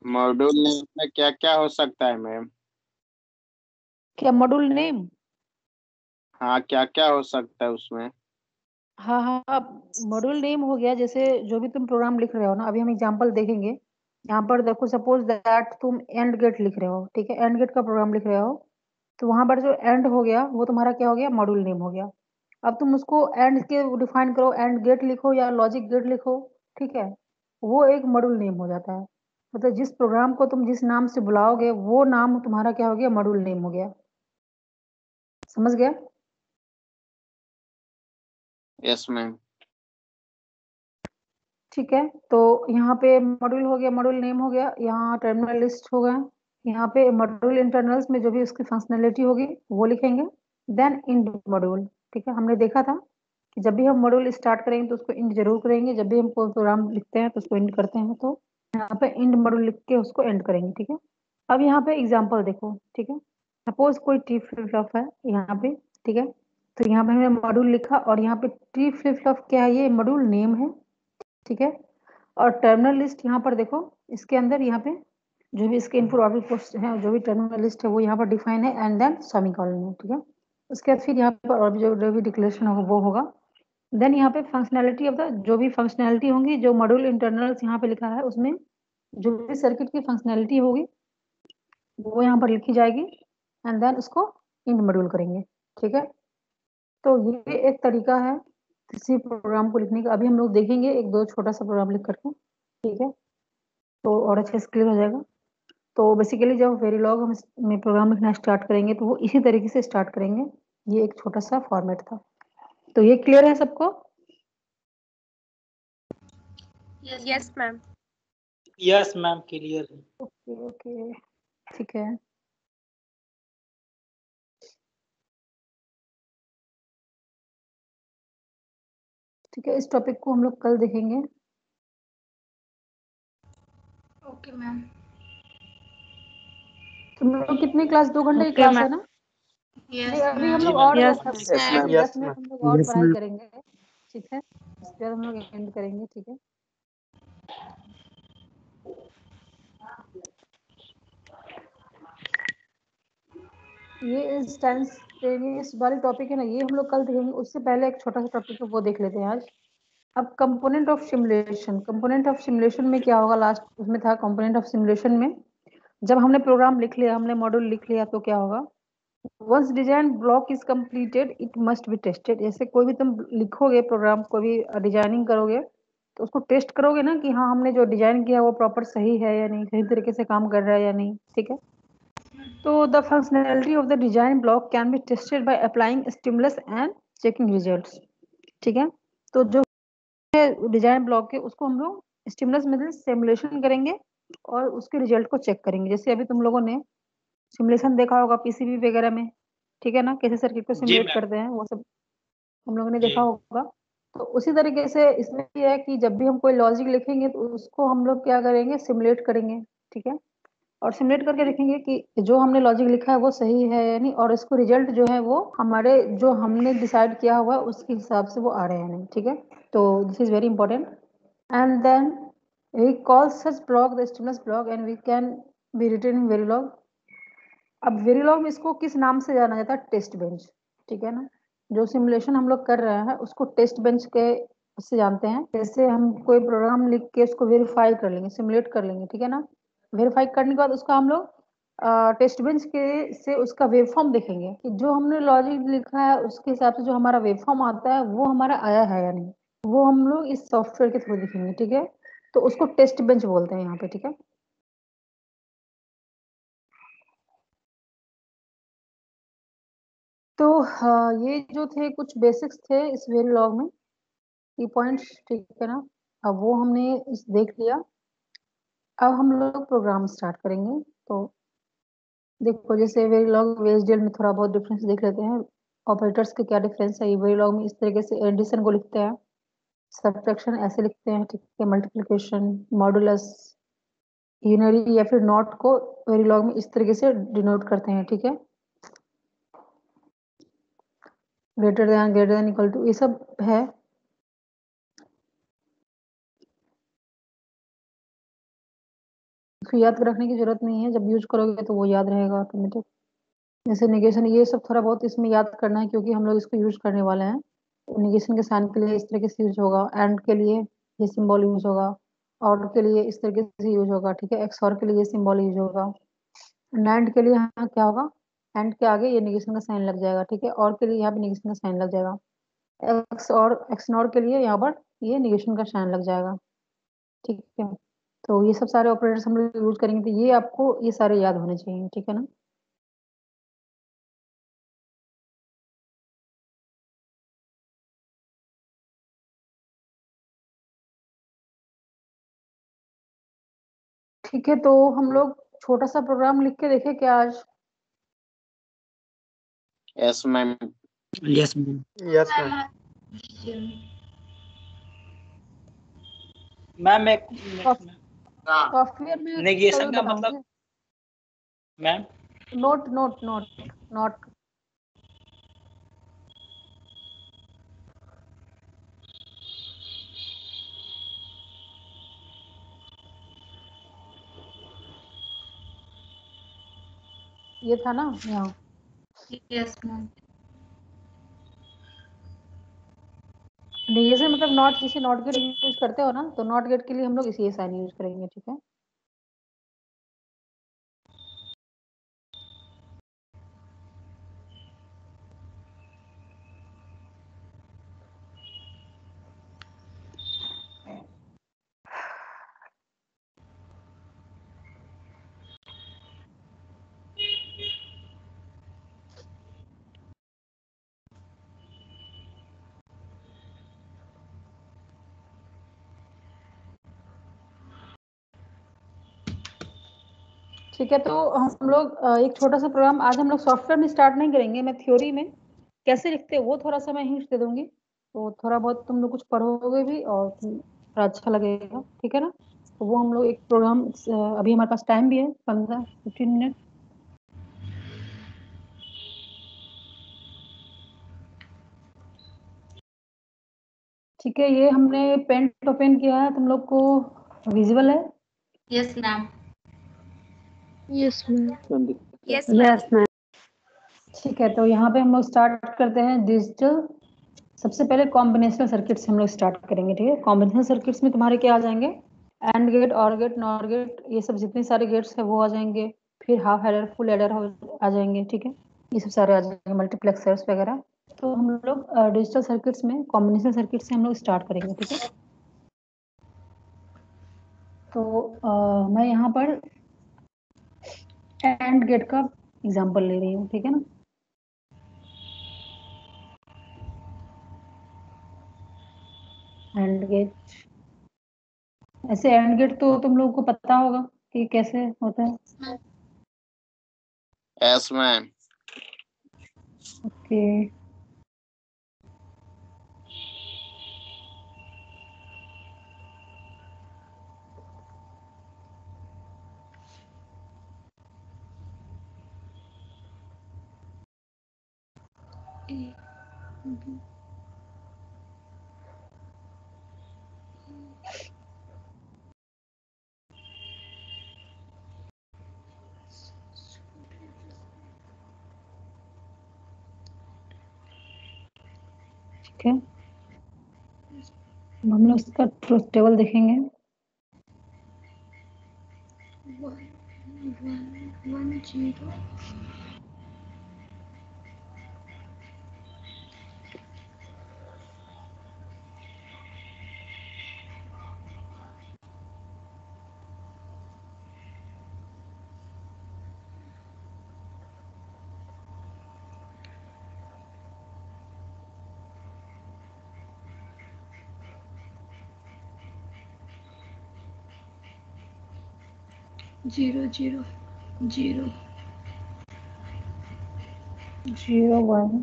मॉड्यूल नेम में क्या क्या हो सकता है मैम? क्या मॉड्यूल नेम, हाँ, क्या क्या हो सकता है उसमें? हाँ हाँ, मॉड्यूल नेम हो गया जैसे जो भी तुम प्रोग्राम लिख रहे हो ना, अभी हम एग्जांपल देखेंगे। यहाँ पर देखो, सपोज दैट तुम एंड गेट लिख रहे हो। ठीक है, एंड गेट का प्रोग्राम लिख रहे हो, तो वहां पर जो एंड हो गया वो तुम्हारा क्या हो गया, मॉड्यूल नेम हो गया। अब तुम उसको एंड के डिफाइन करो, एंड गेट लिखो या लॉजिक गेट लिखो, ठीक है, वो एक मॉड्यूल नेम हो जाता है। मतलब जिस प्रोग्राम को तुम जिस नाम से बुलाओगे वो नाम तुम्हारा क्या हो गया, मॉड्यूल नेम हो गया। समझ गया? Yes ma'am. ठीक है, तो यहाँ पे मॉड्यूल हो गया, मॉड्यूल नेम हो गया, यहाँ टर्मिनल लिस्ट हो गया, यहाँ पे मॉड्यूल इंटरनल्स में जो भी उसकी फंक्शनैलिटी होगी वो लिखेंगे। Then end module. ठीक है, हमने देखा था कि जब भी हम मॉड्यूल स्टार्ट करेंगे तो उसको इंड जरूर करेंगे, जब भी हम कोई प्रोग्राम लिखते हैं तो उसको इंड करते हैं, तो यहाँ पे इंड मॉड्यूल लिख के उसको एंड करेंगे। ठीक है, अब यहाँ पे एग्जाम्पल देखो। ठीक है, सपोज कोई टी फ्लिप फ्लॉप है यहाँ पे। ठीक है, तो यहाँ पे हमने मॉड्यूल लिखा, और यहाँ पे टी फ्लिप फ्लॉप क्या है, ये मॉड्यूल नेम है। ठीक है, और टर्मिनल लिस्ट यहाँ पर देखो, इसके अंदर यहाँ पे जो भी इसके इनपुट आउटपुट पोर्ट्स है, जो भी टर्मिनल लिस्ट है वो यहाँ पर डिफाइन है, एंड देन सेमीकोलन है। ठीक है, उसके बाद फिर यहाँ पर और जो भी डिक्लेरेशन होगा वो होगा। देन यहाँ पे फंक्शनैलिटी ऑफ द, जो भी फंक्शनैलिटी होंगी जो मॉड्यूल इंटरनल्स यहाँ पे लिखा है उसमें जो भी सर्किट की फंक्शनैलिटी होगी वो यहाँ पर लिखी जाएगी, एंड देन उसको इंड मॉड्यूल करेंगे। ठीक है, तो ये एक तरीका है किसी प्रोग्राम को लिखने का। अभी हम लोग देखेंगे एक दो छोटा सा प्रोग्राम लिख करके। ठीक है, तो और अच्छे से क्लियर हो जाएगा। तो बेसिकली जब वेरिलॉग हम में प्रोग्राम लिखना स्टार्ट करेंगे तो वो इसी तरीके से स्टार्ट करेंगे। ये एक छोटा सा फॉर्मेट था, तो ये क्लियर है सबको? Yes ma'am. Yes ma'am, clear है। ओके ओके, ठीक है। ठीक है, इस टॉपिक को हम लोग कल देखेंगे। Okay ma'am. तुम लोग कितनी क्लास, 2 घंटे की Okay, क्लास ma'am. है ना? यस नहीं, अभी हम मैम। लोग जी और ma'am. Yes, 10 ma'am. Minute Yes, हम ma'am. लोग और पढ़ाई करेंगे। ठीक है, उसके बाद हम लोग एंड करेंगे। ठीक है, ये इंस्टेंटेनियस वाली टॉपिक है ना, ये हम लोग कल देखेंगे। उससे पहले एक छोटा सा टॉपिक है वो देख लेते हैं आज। अब component of simulation, component of simulation में क्या होगा, लास्ट उसमें था कंपोनेंट ऑफ सिमुलेशन में जब हमने प्रोग्राम लिख लिया, हमने मॉड्यूल लिख लिया, तो क्या होगा, once design block is completed it must be tested. जैसे कोई भी तुम लिखोगे प्रोग्राम, कोई भी डिजाइनिंग करोगे तो उसको टेस्ट करोगे ना कि हाँ हमने जो डिजाइन किया वो प्रॉपर सही है या नहीं, सही तरीके से काम कर रहा है या नहीं। ठीक है, तो the functionality of the design block can be tested by applying stimulus and checking results. ठीक है, तो जो डिजाइन ब्लॉक है उसको हम लोग स्टिमुलस मतलब सिमुलेशन करेंगे और उसके रिजल्ट को चेक करेंगे। जैसे अभी तुम लोगों ने सिमुलेशन देखा होगा पीसीबी वगैरह में, ठीक है ना, कैसे सर्किट को जी सिमुलेट मैम। करते हैं वो सब हम लोगों ने जी देखा होगा। तो उसी तरीके से इसमें ये है कि जब भी हम कोई लॉजिक लिखेंगे तो उसको हम लोग क्या करेंगे, सिमुलेट करेंगे। ठीक है, और सिमुलेट करके देखेंगे कि जो हमने लॉजिक लिखा है वो सही है या नहीं, और इसको रिजल्ट जो है वो हमारे जो हमने डिसाइड किया हुआ है उसके हिसाब से वो आ रहे हैं नहीं। ठीक है, तो this is very important. And then we call such block the stimulus block and we can be written in Verilog. अब वेरीलॉग में इसको किस नाम से जाना जाता है? टेस्ट बेंच, ठीक है ना। जो सिमुलेशन हम लोग कर रहे हैं उसको टेस्ट बेंच के से जानते हैं। जैसे हम कोई प्रोग्राम लिख के उसको वेरीफाई कर लेंगे, सिमुलेट कर लेंगे, ठीक है ना। वेरीफाई करने के बाद उसका हम लोग टेस्ट बेंच के से उसका वेव फॉर्म देखेंगे कि जो हमने लॉजिक लिखा है उसके हिसाब से जो हमारा वेव फॉर्म आता है वो हमारा आया है या नहीं, वो हम लोग इस सॉफ्टवेयर के थ्रू देखेंगे, ठीक है। तो उसको टेस्ट बेंच बोलते हैं यहाँ पे, ठीक है। तो ये जो थे कुछ बेसिक्स थे इस वेरीलॉग में, की पॉइंट्स, ठीक है ना। अब वो हमने इस देख लिया। अब हम लोग प्रोग्राम स्टार्ट करेंगे। तो देखो, जैसे वेरीलॉग वेजडीएल में थोड़ा बहुत डिफरेंस देख लेते हैं। ऑपरेटर्स के क्या डिफरेंस है। वेरीलॉग में इस तरीके से एडिशन को लिखते हैं, सब्ट्रैक्शन ऐसे लिखते हैं, ठीक है, मल्टीप्लिकेशन, मॉडुलस, यूनरी या फिर नॉट को वेरीलॉग में इस तरीके से डिनोट करते हैं, ठीक है। ग्रेटर देन इक्वल टू, ये सब है। इसको याद रखने की जरूरत नहीं है, जब यूज करोगे तो वो याद रहेगा ऑटोमेटिक। जैसे नेगेशन, ये सब थोड़ा बहुत इसमें याद करना है क्योंकि हम लोग इसको यूज करने वाले हैं। तो नेगेशन के साइन के लिए इस तरीके से यूज होगा, एंड के लिए ये सिंबल यूज होगा, और के लिए इस तरीके से यूज होगा, ठीक है। एक्सऑर के लिए ये सिंबल यूज होगा। नैंड के लिए यहाँ क्या होगा, एंड के आगे ये नेगेशन का साइन लग जाएगा, ठीक है। और के लिए यहाँ पे नेगेशन का साइन लग जाएगा। एक्स और एक्स नॉर के लिए यहाँ पर ये नेगेशन का साइन लग जाएगा, ठीक है। तो ये सब सारे ऑपरेटर्स हम लोग यूज करेंगे, तो ये आपको ये सारे याद होने चाहिए, ठीक है ना। ठीक है, तो हम लोग छोटा सा प्रोग्राम लिख के देखें क्या आज? Yes ma'am. Yes ma'am. Yes ma'am. Ma'am एक मिनट में, सॉफ्टवेयर में कभी नेगेशन का बताऊंगी। मतलब ma'am. Note note note note. ये था ना यहाँ। Yes ma'am. नेगेशन मतलब नॉट, जैसे नॉट गेट यूज करते हो ना, तो नॉट गेट के लिए हम लोग इसी साइन यूज करेंगे, ठीक है। ठीक है, तो हम लोग एक छोटा सा प्रोग्राम आज हम लोग सॉफ्टवेयर में स्टार्ट नहीं करेंगे। मैं थ्योरी में कैसे लिखते हैं वो थोड़ा सा मैं हिंट दे दूंगी, तो थोड़ा बहुत तुम लोग कुछ पढ़ोगे भी और थोड़ा अच्छा लगेगा, ठीक है ना। तो वो हम लोग एक प्रोग्राम, अभी हमारे पास टाइम भी है 15-15 मिनट। ठीक है, ये हमने पेंट ओपन किया है, तुम लोग को विजिबल है? Yes ma'am. Yes ma'am. Yes ma'am. Ma'am. ठीक है, तो यहाँ पे हम लोग स्टार्ट करते हैं डिजिटल। सबसे पहले कॉम्बिनेशनल सर्किट से हम लोग स्टार्ट करेंगे, ठीक है। कॉम्बिनेशनल सर्किट्स में तुम्हारे क्या आ जाएंगे? एंड गेट, और गेट, नॉर गेट, ये सब जितने सारे गेट्स है वो आ जाएंगे। फिर हाफ एडर, फुल एडर आ जाएंगे, ठीक है। ये सब सारे आ जाएंगे, मल्टीप्लेक्सर्स वगैरह। तो हम लोग डिजिटल सर्किट्स में कॉम्बिनेशनल सर्किट से हम लोग स्टार्ट करेंगे, ठीक है। तो मैं यहाँ पर एंड गेट का एग्जाम्पल ले रही हूँ, ठीक है ना। एंड गेट, ऐसे एंड गेट तो तुम लोगों को पता होगा कि कैसे होता है। Yes ma'am. ओके, ठीक है, हम लोग इसका ट्रुथ टेबल देखेंगे। 1 1 1 0 0 0 0 0 1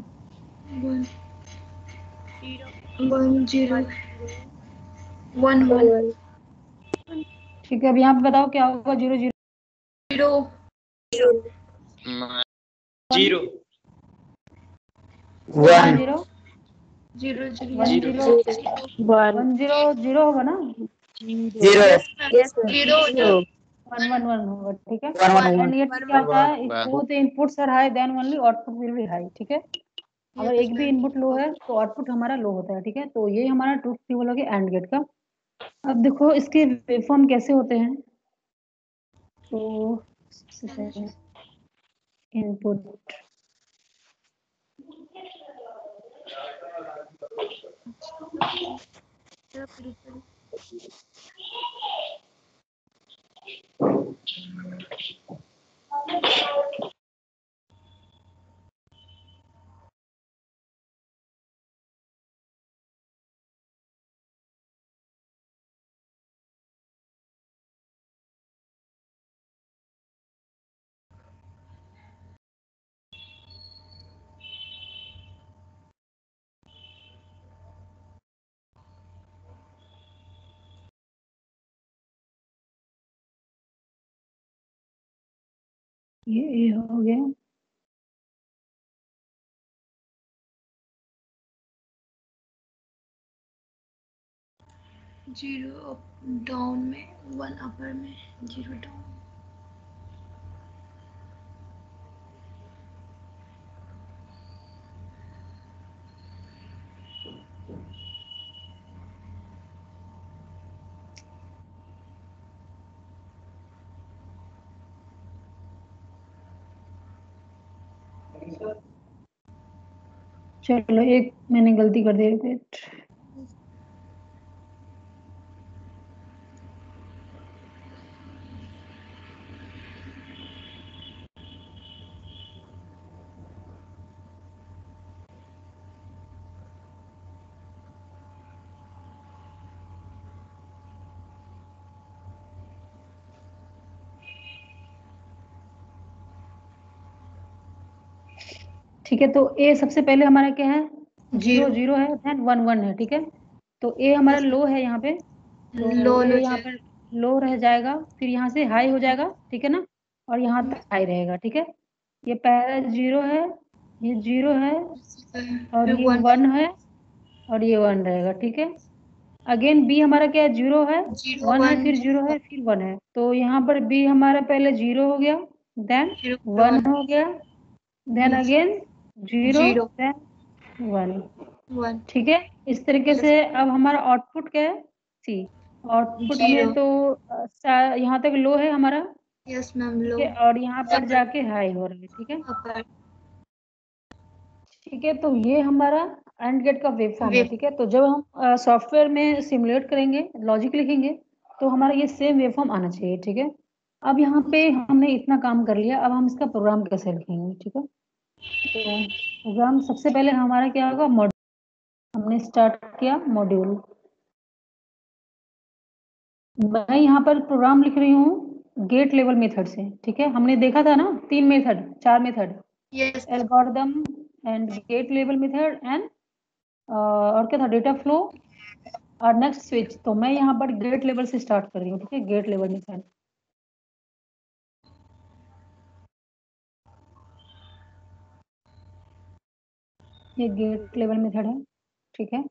1 0 1 0 1 1 ठीक है, अब यहाँ पे बताओ क्या होगा। 0 0 0 जीरो 1 0 0 1 0 0 1 0 0 होगा ना, 0 1 1 1 होगा। ठीक है, 1 एंड ये क्या होता है, if both inputs are high then only output will be high. ठीक है, अगर एक भी इनपुट लो है तो आउटपुट हमारा लो होता है। ठीक है, तो ये हमारा ट्रुथ टेबल हो गया एंड गेट का। अब देखो इसके वेवफॉर्म कैसे होते हैं। तो इनपुट ये हो गया। जीरो डाउन में 1 अपर में 0 डाउन। चलो एक मैंने गलती कर दी, रिपीट। ठीक है, तो ए सबसे पहले हमारा क्या है, 0 0 है, देन 1 1 है। ठीक है, तो ए हमारा लो है यहाँ पे, तो लो ए यहाँ पर लो रह जाएगा, फिर यहाँ से हाई हो जाएगा। ठीक है ना, और यहाँ तक हाई रहेगा। ठीक है, ये पहला 0 है, ये 0 है, और ये 1 है, और ये 1 रहेगा। ठीक है, अगेन बी हमारा क्या है, 0 है, 1 है, फिर 0 है, फिर 1 है। तो यहाँ पर बी हमारा पहले 0 हो गया, देन 1 हो गया, देन अगेन 0, देन 1। ठीक है, इस तरीके से अब हमारा आउटपुट क्या है, सी। आउटपुट में तो यहाँ तक लो है हमारा। यस मैम ठीक लो है, और यहाँ पर जाके हाई हो रहा है। ठीक है, अपर। ठीक है, तो ये हमारा एंड गेट का वेव फॉर्म है। ठीक है, तो जब हम सॉफ्टवेयर में सिमुलेट करेंगे, लॉजिक लिखेंगे, तो हमारा ये सेम वेव फॉर्म आना चाहिए। ठीक है, अब यहाँ पे हमने इतना काम कर लिया, अब हम इसका प्रोग्राम कैसे लिखेंगे। ठीक है, तो प्रोग्राम सबसे पहले हमारा क्या होगा, मॉड्यूल। हमने स्टार्ट किया मॉड्यूल। मैं यहाँ पर प्रोग्राम लिख रही हूँ गेट लेवल मेथड से। ठीक है, हमने देखा था ना 3 method 4 method, yes algorithm and gate level method and और क्या था, डेटा फ्लो और नेक्स्ट स्विच। तो मैं यहाँ पर गेट लेवल से स्टार्ट कर रही हूँ। ठीक है, गेट लेवल मेथड। ये गेट लेवल मेथड है। ठीक है,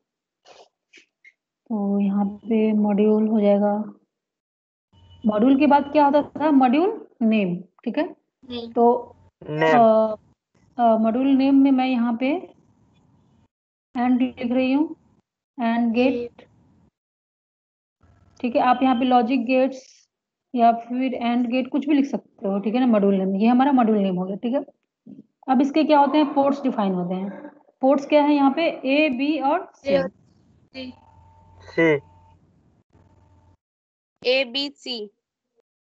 तो यहाँ पे मॉड्यूल हो जाएगा। मॉड्यूल के बाद क्या होता था, मॉड्यूल नेम। ठीक है, तो मॉड्यूल नेम में मैं यहाँ पे एंड लिख रही हूँ, एंड गेट। ठीक है, आप यहाँ पे लॉजिक गेट्स या फिर एंड गेट कुछ भी लिख सकते हो, ठीक है ना। मॉड्यूल नेम, ये हमारा मॉड्यूल नेम हो गया, ठीक है। अब इसके क्या होते हैं, पोर्ट्स डिफाइन होते हैं। पोर्ट्स क्या है यहाँ पे, ए, बी और सी। A B C.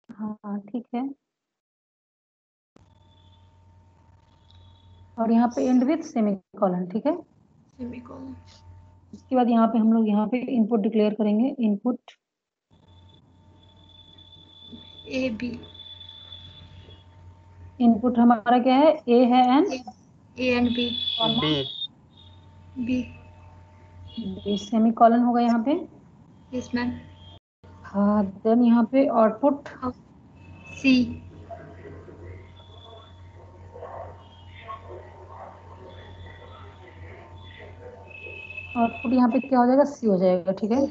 हाँ ठीक है, और यहाँ पे एंड विथ सेमीकोलन, ठीक है। सेमीकोलन। उसके बाद यहाँ पे हम लोग यहाँ पे इनपुट डिक्लेयर करेंगे, इनपुट ए बी। इनपुट हमारा क्या है, ए है and A and B. B. B, semicolon होगा यहाँ पे। Yes ma'am. हाँ, देन यहाँ पे आउटपुट सी। आउटपुट यहाँ पे क्या हो जाएगा, सी हो जाएगा, ठीक है।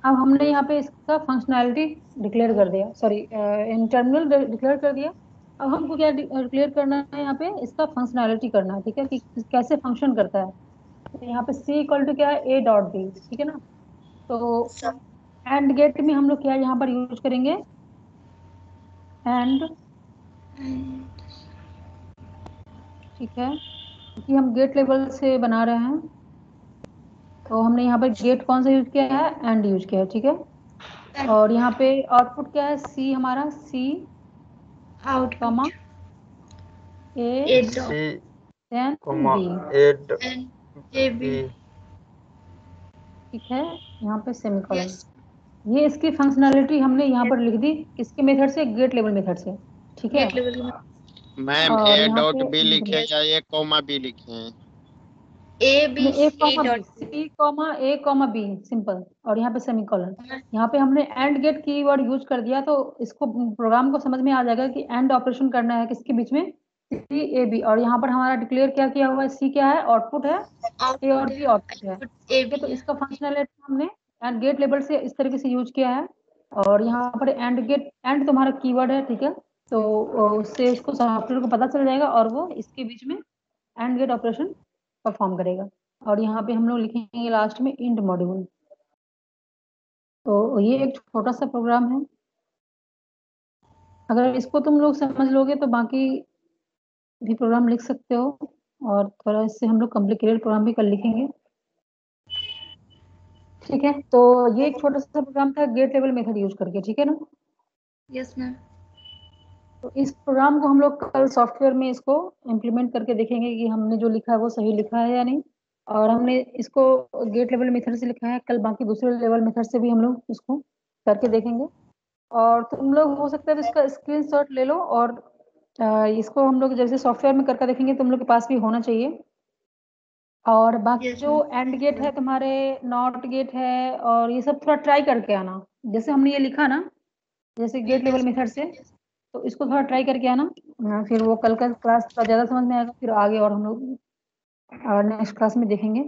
अब हमने यहाँ पे इसका फंक्शनैलिटी डिक्लेयर कर दिया, सॉरी इन टर्मिनल डिक्लेयर कर दिया। अब हमको क्या डिक्लेयर करना है, यहाँ पे इसका फंक्शनैलिटी करना है, ठीक है, कि कैसे फंक्शन करता है। तो यहाँ पे सी इक्वल टू क्या है, ए डॉट बी, ठीक है ना। तो एंड गेट में हम लोग क्या यहाँ पर यूज करेंगे, एंड, ठीक है, क्योंकि हम गेट लेवल से बना रहे हैं, तो हमने यहाँ पर गेट कौन सा यूज किया है, एंड यूज किया है, ठीक है। और यहाँ पे आउटपुट क्या है, सी हमारा, C out comma A A dot then B, A B. ठीक है। यहाँ पे सेमीकोलन। ये इसकी फंक्शनैलिटी हमने यहाँ पर लिख दी, किसके मेथड से, गेट लेवल मेथड से, ठीक है। गेट लेवल में मैम और ए यहाँ डॉट पे बी लिखे या ए कॉमा बी लिखे हैं? A B A comma dot B, C comma A comma B, simple, और यहाँ पे सेमीकोलन। यहाँ पे हमने एंड गेट कीवर्ड यूज कर दिया, तो इसको प्रोग्राम को समझ में आ जाएगा कि एंड ऑपरेशन करना है किसके बीच में, सी ए बी। और यहाँ पर हमारा डिक्लेयर क्या किया हुआ है, सी क्या है, आउटपुट है, ए और बी आउटपुट है, ठीक है। तो इसका फंक्शनैलिटी हमने एंड गेट लेवल से इस तरीके से यूज किया है। और यहाँ पर एंड गेट, एंड तुम्हारा कीवर्ड है, ठीक है। तो उससे उसको सॉफ्टवेयर को पता चल जाएगा और वो इसके बीच में एंड गेट ऑपरेशन परफॉर्म करेगा। और यहाँ पे हम लोग लिखेंगे लास्ट में इंड मॉड्यूल। तो ये एक छोटा सा प्रोग्राम है, अगर इसको तुम लोग समझ लोगे तो बाकी भी प्रोग्राम लिख सकते हो, और थोड़ा इससे हम लोग कॉम्प्लिकेटेड प्रोग्राम भी कर लिखेंगे, ठीक है। तो ये एक छोटा सा प्रोग्राम था गेट लेवल मेथड यूज करके, ठीक है ना। Yes ma'am. तो इस प्रोग्राम को हम लोग कल सॉफ्टवेयर में इसको इम्प्लीमेंट करके देखेंगे कि हमने जो लिखा है वो सही लिखा है या नहीं। और हमने इसको गेट लेवल मेथड से लिखा है, कल बाकी दूसरे लेवल मेथड से भी हम लोग इसको करके देखेंगे। और तुम लोग हो सकता है तो इसका स्क्रीनशॉट ले लो, और इसको हम लोग जैसे सॉफ्टवेयर में करके देखेंगे, तुम लोग के पास भी होना चाहिए। और बाकी Yes, जो एंड गेट है तुम्हारे, नॉट गेट है, और ये सब थोड़ा ट्राई करके आना, जैसे हमने ये लिखा ना, जैसे गेट लेवल मेथड से, तो इसको थोड़ा ट्राई करके आना। फिर वो कल का क्लास थोड़ा ज़्यादा समझ में आएगा, फिर आगे और हम लोग नेक्स्ट क्लास में देखेंगे।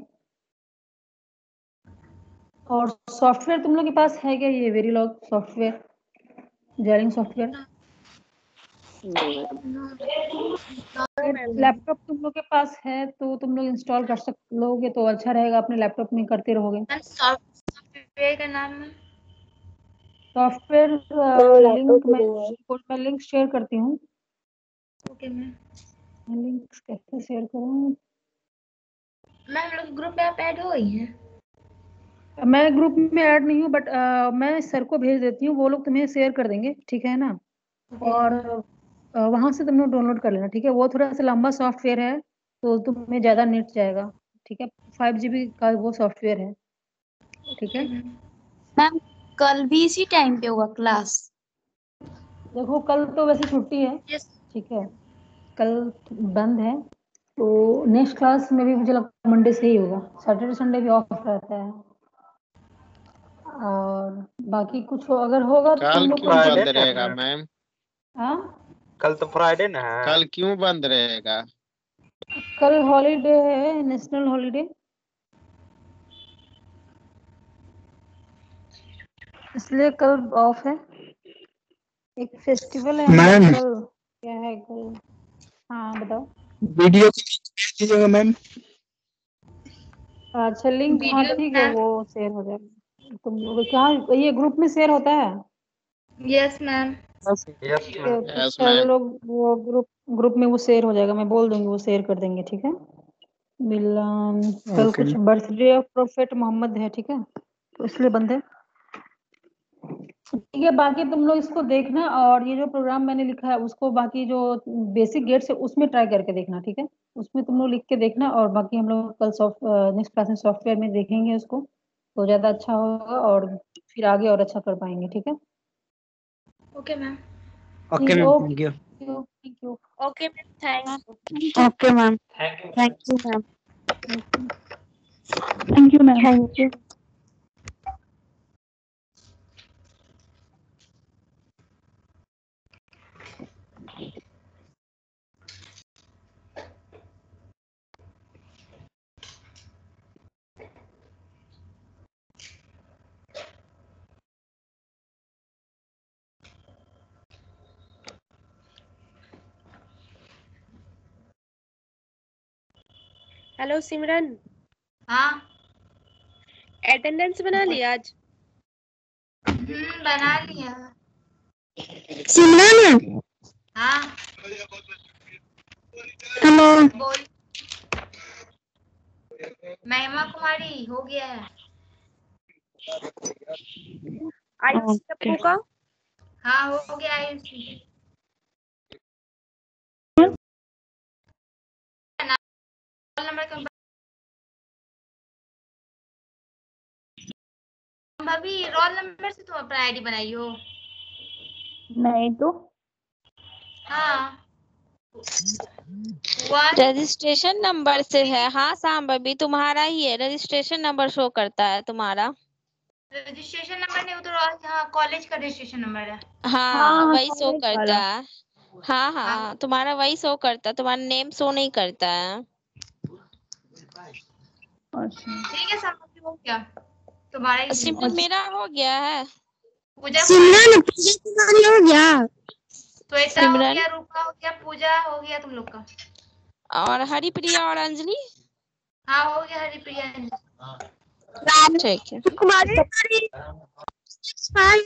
और सॉफ्टवेयर तुम लोग के पास है क्या, ये वेरीलॉग सॉफ्टवेयर, जेरिंग सॉफ्टवेयर? लैपटॉप तुम लोग के पास है तो तुम लोग इंस्टॉल कर लोगे तो अच्छा रहेगा, अपने लैपटॉप में करते रहोगे। सॉफ्टवेयर का नाम है सॉफ्टवेयर मैं लिंक शेयर करती हूँ। Okay ma'am. लिंक कैसे शेयर करूँ? मैम लोग ग्रुप में आप ऐड हो गई हैं? मैं ग्रुप में ऐड नहीं हूँ, बट मैं सर को भेज देती हूँ, वो लोग तुम्हें शेयर कर देंगे, ठीक है ना। और वहाँ से तुम लोग डाउनलोड कर लेना, ठीक है। वो थोड़ा सा लंबा सॉफ्टवेयर है तो तुम्हें ज़्यादा नेट जाएगा, ठीक है। 5 GB का वो सॉफ्टवेयर है, ठीक है। मैम कल भी इसी टाइम पे होगा क्लास? देखो कल तो वैसे छुट्टी है, ठीक है, कल बंद है, तो नेक्स्ट क्लास में भी मुझे लगता है मंडे से ही होगा, सैटरडे संडे भी ऑफ रहता है। और बाकी कुछ अगर होगा तो कल तुम लोग क्यों बंद रहेगा मैम? हाँ, कल तो फ्राइडे ना है। कल क्यों बंद रहेगा? कल हॉलीडे है, नेशनल हॉलीडे, इसलिए कल ऑफ है। एक फेस्टिवल है मैम कल, क्या है कल? हाँ बताओ। वीडियो की लिंक भेज दीजिएगा मैम। अच्छा लिंक, हाँ वीडियो ठीक है, वो शेयर हो जाएगा। तुम लोग क्या ये ग्रुप में शेयर होता है? Yes ma'am. यस ठीक है, मैम। तो यस सभी मैम। लोग वो ग्रुप में वो शेयर हो जाएगा, मैं बोल दूंगी, वो शेयर कर देंगे, ठीक है। मिलन कल ओके कुछ बर्थडे ऑफ प्रोफेट मोहम्मद है, ठीक है, तो इसलिए बंद है। ठीक है, बाकी तुम लोग इसको देखना, और ये जो प्रोग्राम मैंने लिखा है उसको बाकी जो बेसिक गेट्स है उसमें ट्राई करके देखना, ठीक है। उसमें तुम लोग लिख के देखना, और बाकी हम लोग कल नेक्स्ट क्लास में सॉफ्टवेयर में देखेंगे उसको, तो ज्यादा अच्छा होगा, और फिर आगे और अच्छा कर पाएंगे, ठीक है। Okay ma'am. Okay ma'am, thank you. Thank you. Okay ma'am, thanks. Okay ma'am, thank you. Thank you ma'am, thank you ma'am, thank you. Hello Simran, हाँ। अटेंडेंस बना लिया आज? बना लिया। सिमरन, हाँ हेलो। बोल। महिमा कुमारी हो गया है। आयुष टप्पू का? हाँ हो गया है उसकी। रोल नंबर कम। भाभी रोल नंबर से तुम अपना आईडी बनाई हो? नहीं तो हाँ। वन रजिस्ट्रेशन नंबर से है। हाँ सांबी, तुम्हारा ही है, रजिस्ट्रेशन नंबर शो करता है तुम्हारा। रजिस्ट्रेशन नंबर नहीं, वो तो हाँ कॉलेज का रजिस्ट्रेशन नंबर है। हाँ वही शो कॉलेज करता वाला। है। हाँ हाँ तुम्हारा वही शो करता है, तुम्हारा नेम शो नहीं करता है। अच्छा, ठीक है समझ हो गया तुम्हारा ही। सिमरन मेरा हो गया है। पूजा सिमरन पूजा कुमारी हो गया। श्वेता हो सिमरन गया, रूपा हो गया, पूजा हो गया तुम लोग का। और हरिप्रिया और अंजलि। हाँ हो गया हरिप्रिया। ठीक है। कुमारी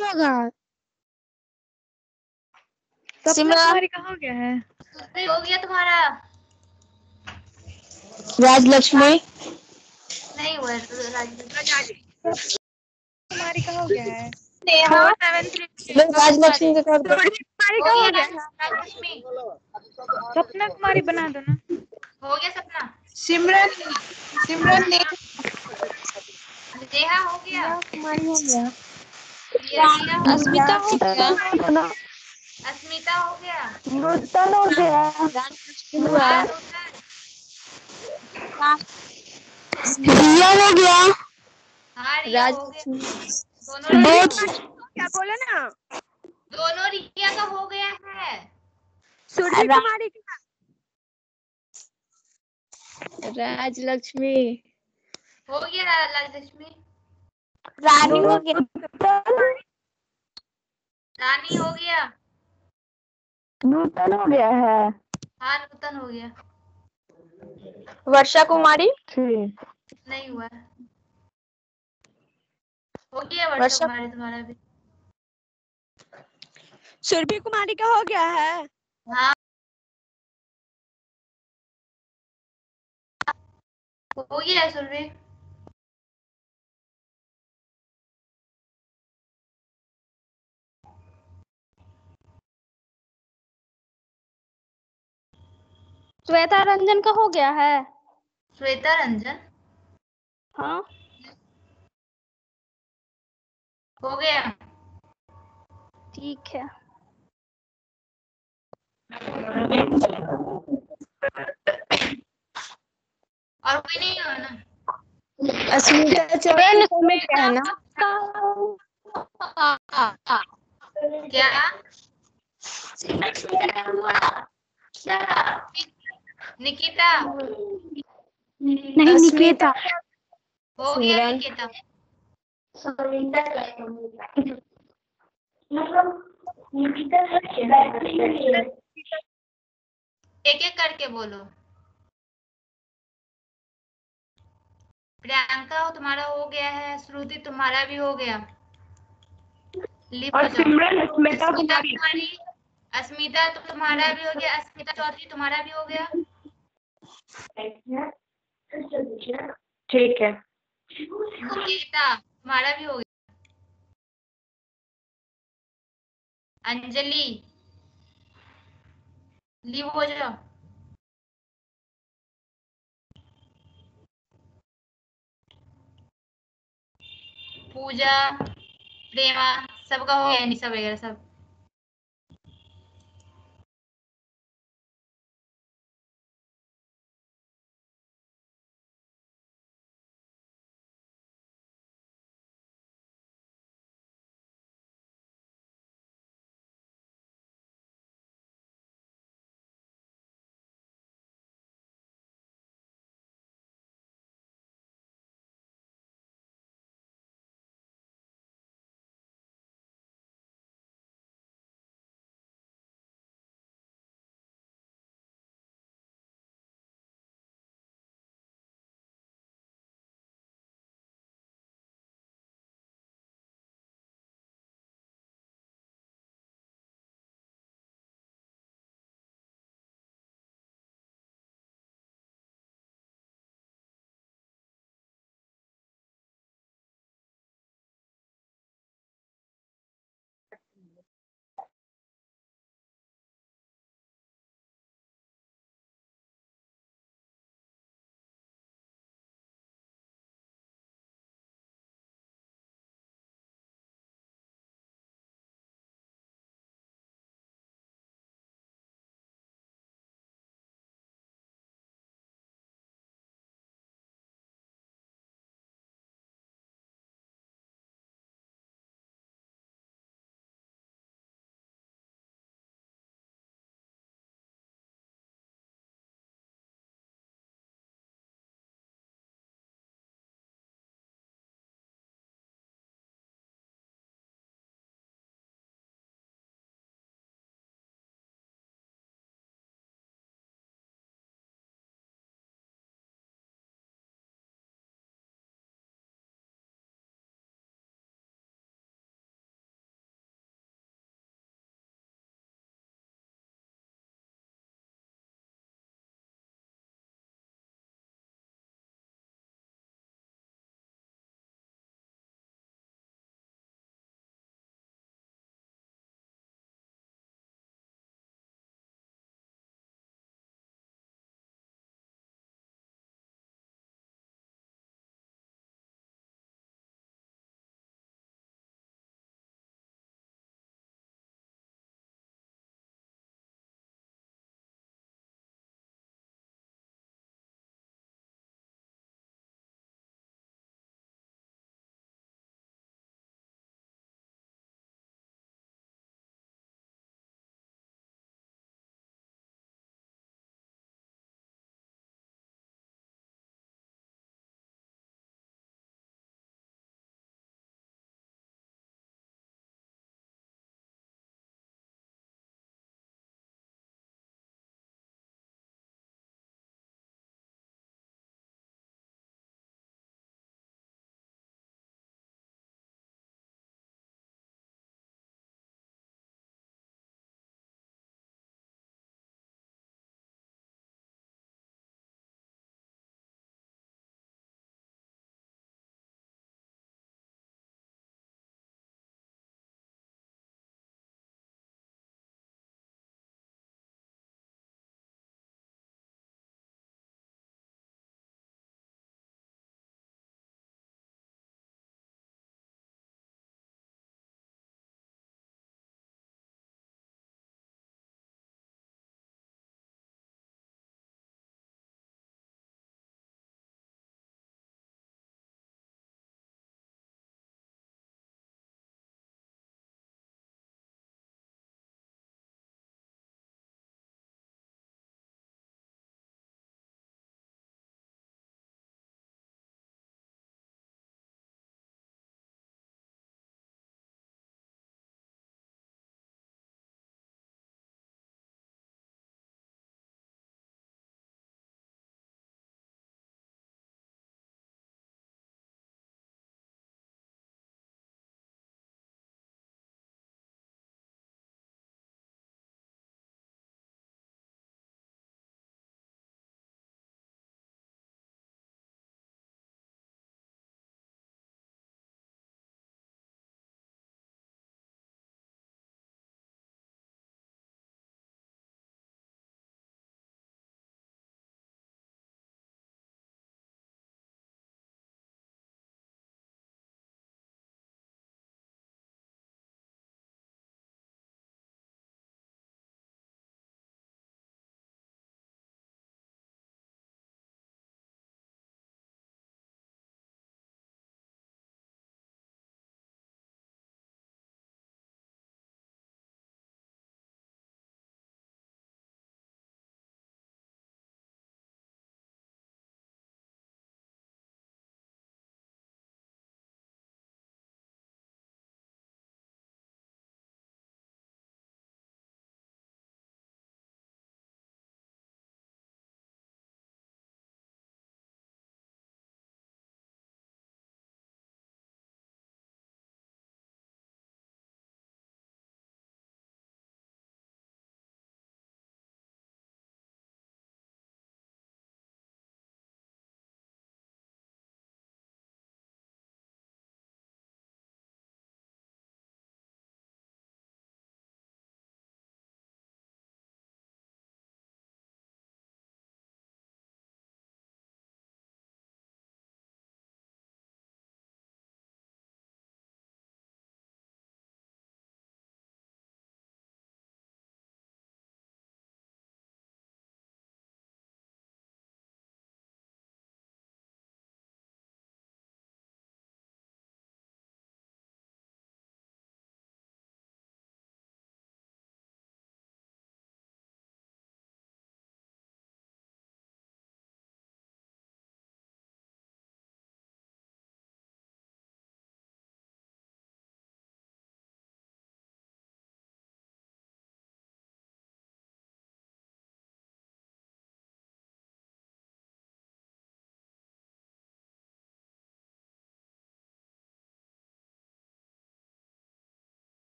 होगा। सिमरन का हो गया है। हो गया तुम्हारा? राजलक्ष्मी नहीं हुआ है, कुमारी का हो गया है। 473 राजलक्ष्मी का कर दो। हो गया राजलक्ष्मी। सपना कुमारी बना दो ना। हो गया सपना। सिमरन ने नेहा हो गया। कुमारी हो गया। रिया हो अस्मिता हो गया। अस्मिता हो गया। नूतन हो गया। हाँ नूतन। रिया हो गया। हाँ रिया हो गया। दोनों दो रिया हो गया। क्या बोले ना। दोनों रिया का हो गया है। सूर्य कुमारी का। राजलक्ष्मी हो गया राजलक्ष्मी। रानी हो गया। रानी हो गया। नूतन हो गया है। हाँ नूतन हो गया। वर्षा कुमारी नहीं हुआ है। हो गया वर्षा कुमारी तुम्हारा भी। सुरभि कुमारी का हो गया है। हाँ हो गया है सुरभि। श्वेता रंजन का हो गया है। श्वेता रंजन हाँ हो गया। ठीक है। और कोई नहीं हुआ ना? अस्मिता चौहान में क्या है ना। क्या? निकिता नहीं निकिता। हो गया निकिता। एक एक करके बोलो। प्रियंका तुम्हारा हो गया है, श्रुति तुम्हारा भी हो गया। लिप और हो जाओ। सिमरन स्मिता अस्मिता तुम्हारी। तुम्हारी, अस्मिता तुम्हारा भी हो गया, अस्मिता चौधरी तुम्हारा भी हो गया। ठीक है। निकिता तुम्हारा भी हो गया। अंजलि लिप हो जाओ। पूजा, प्रेमा सबका हो गया, निशा वगैरह सब।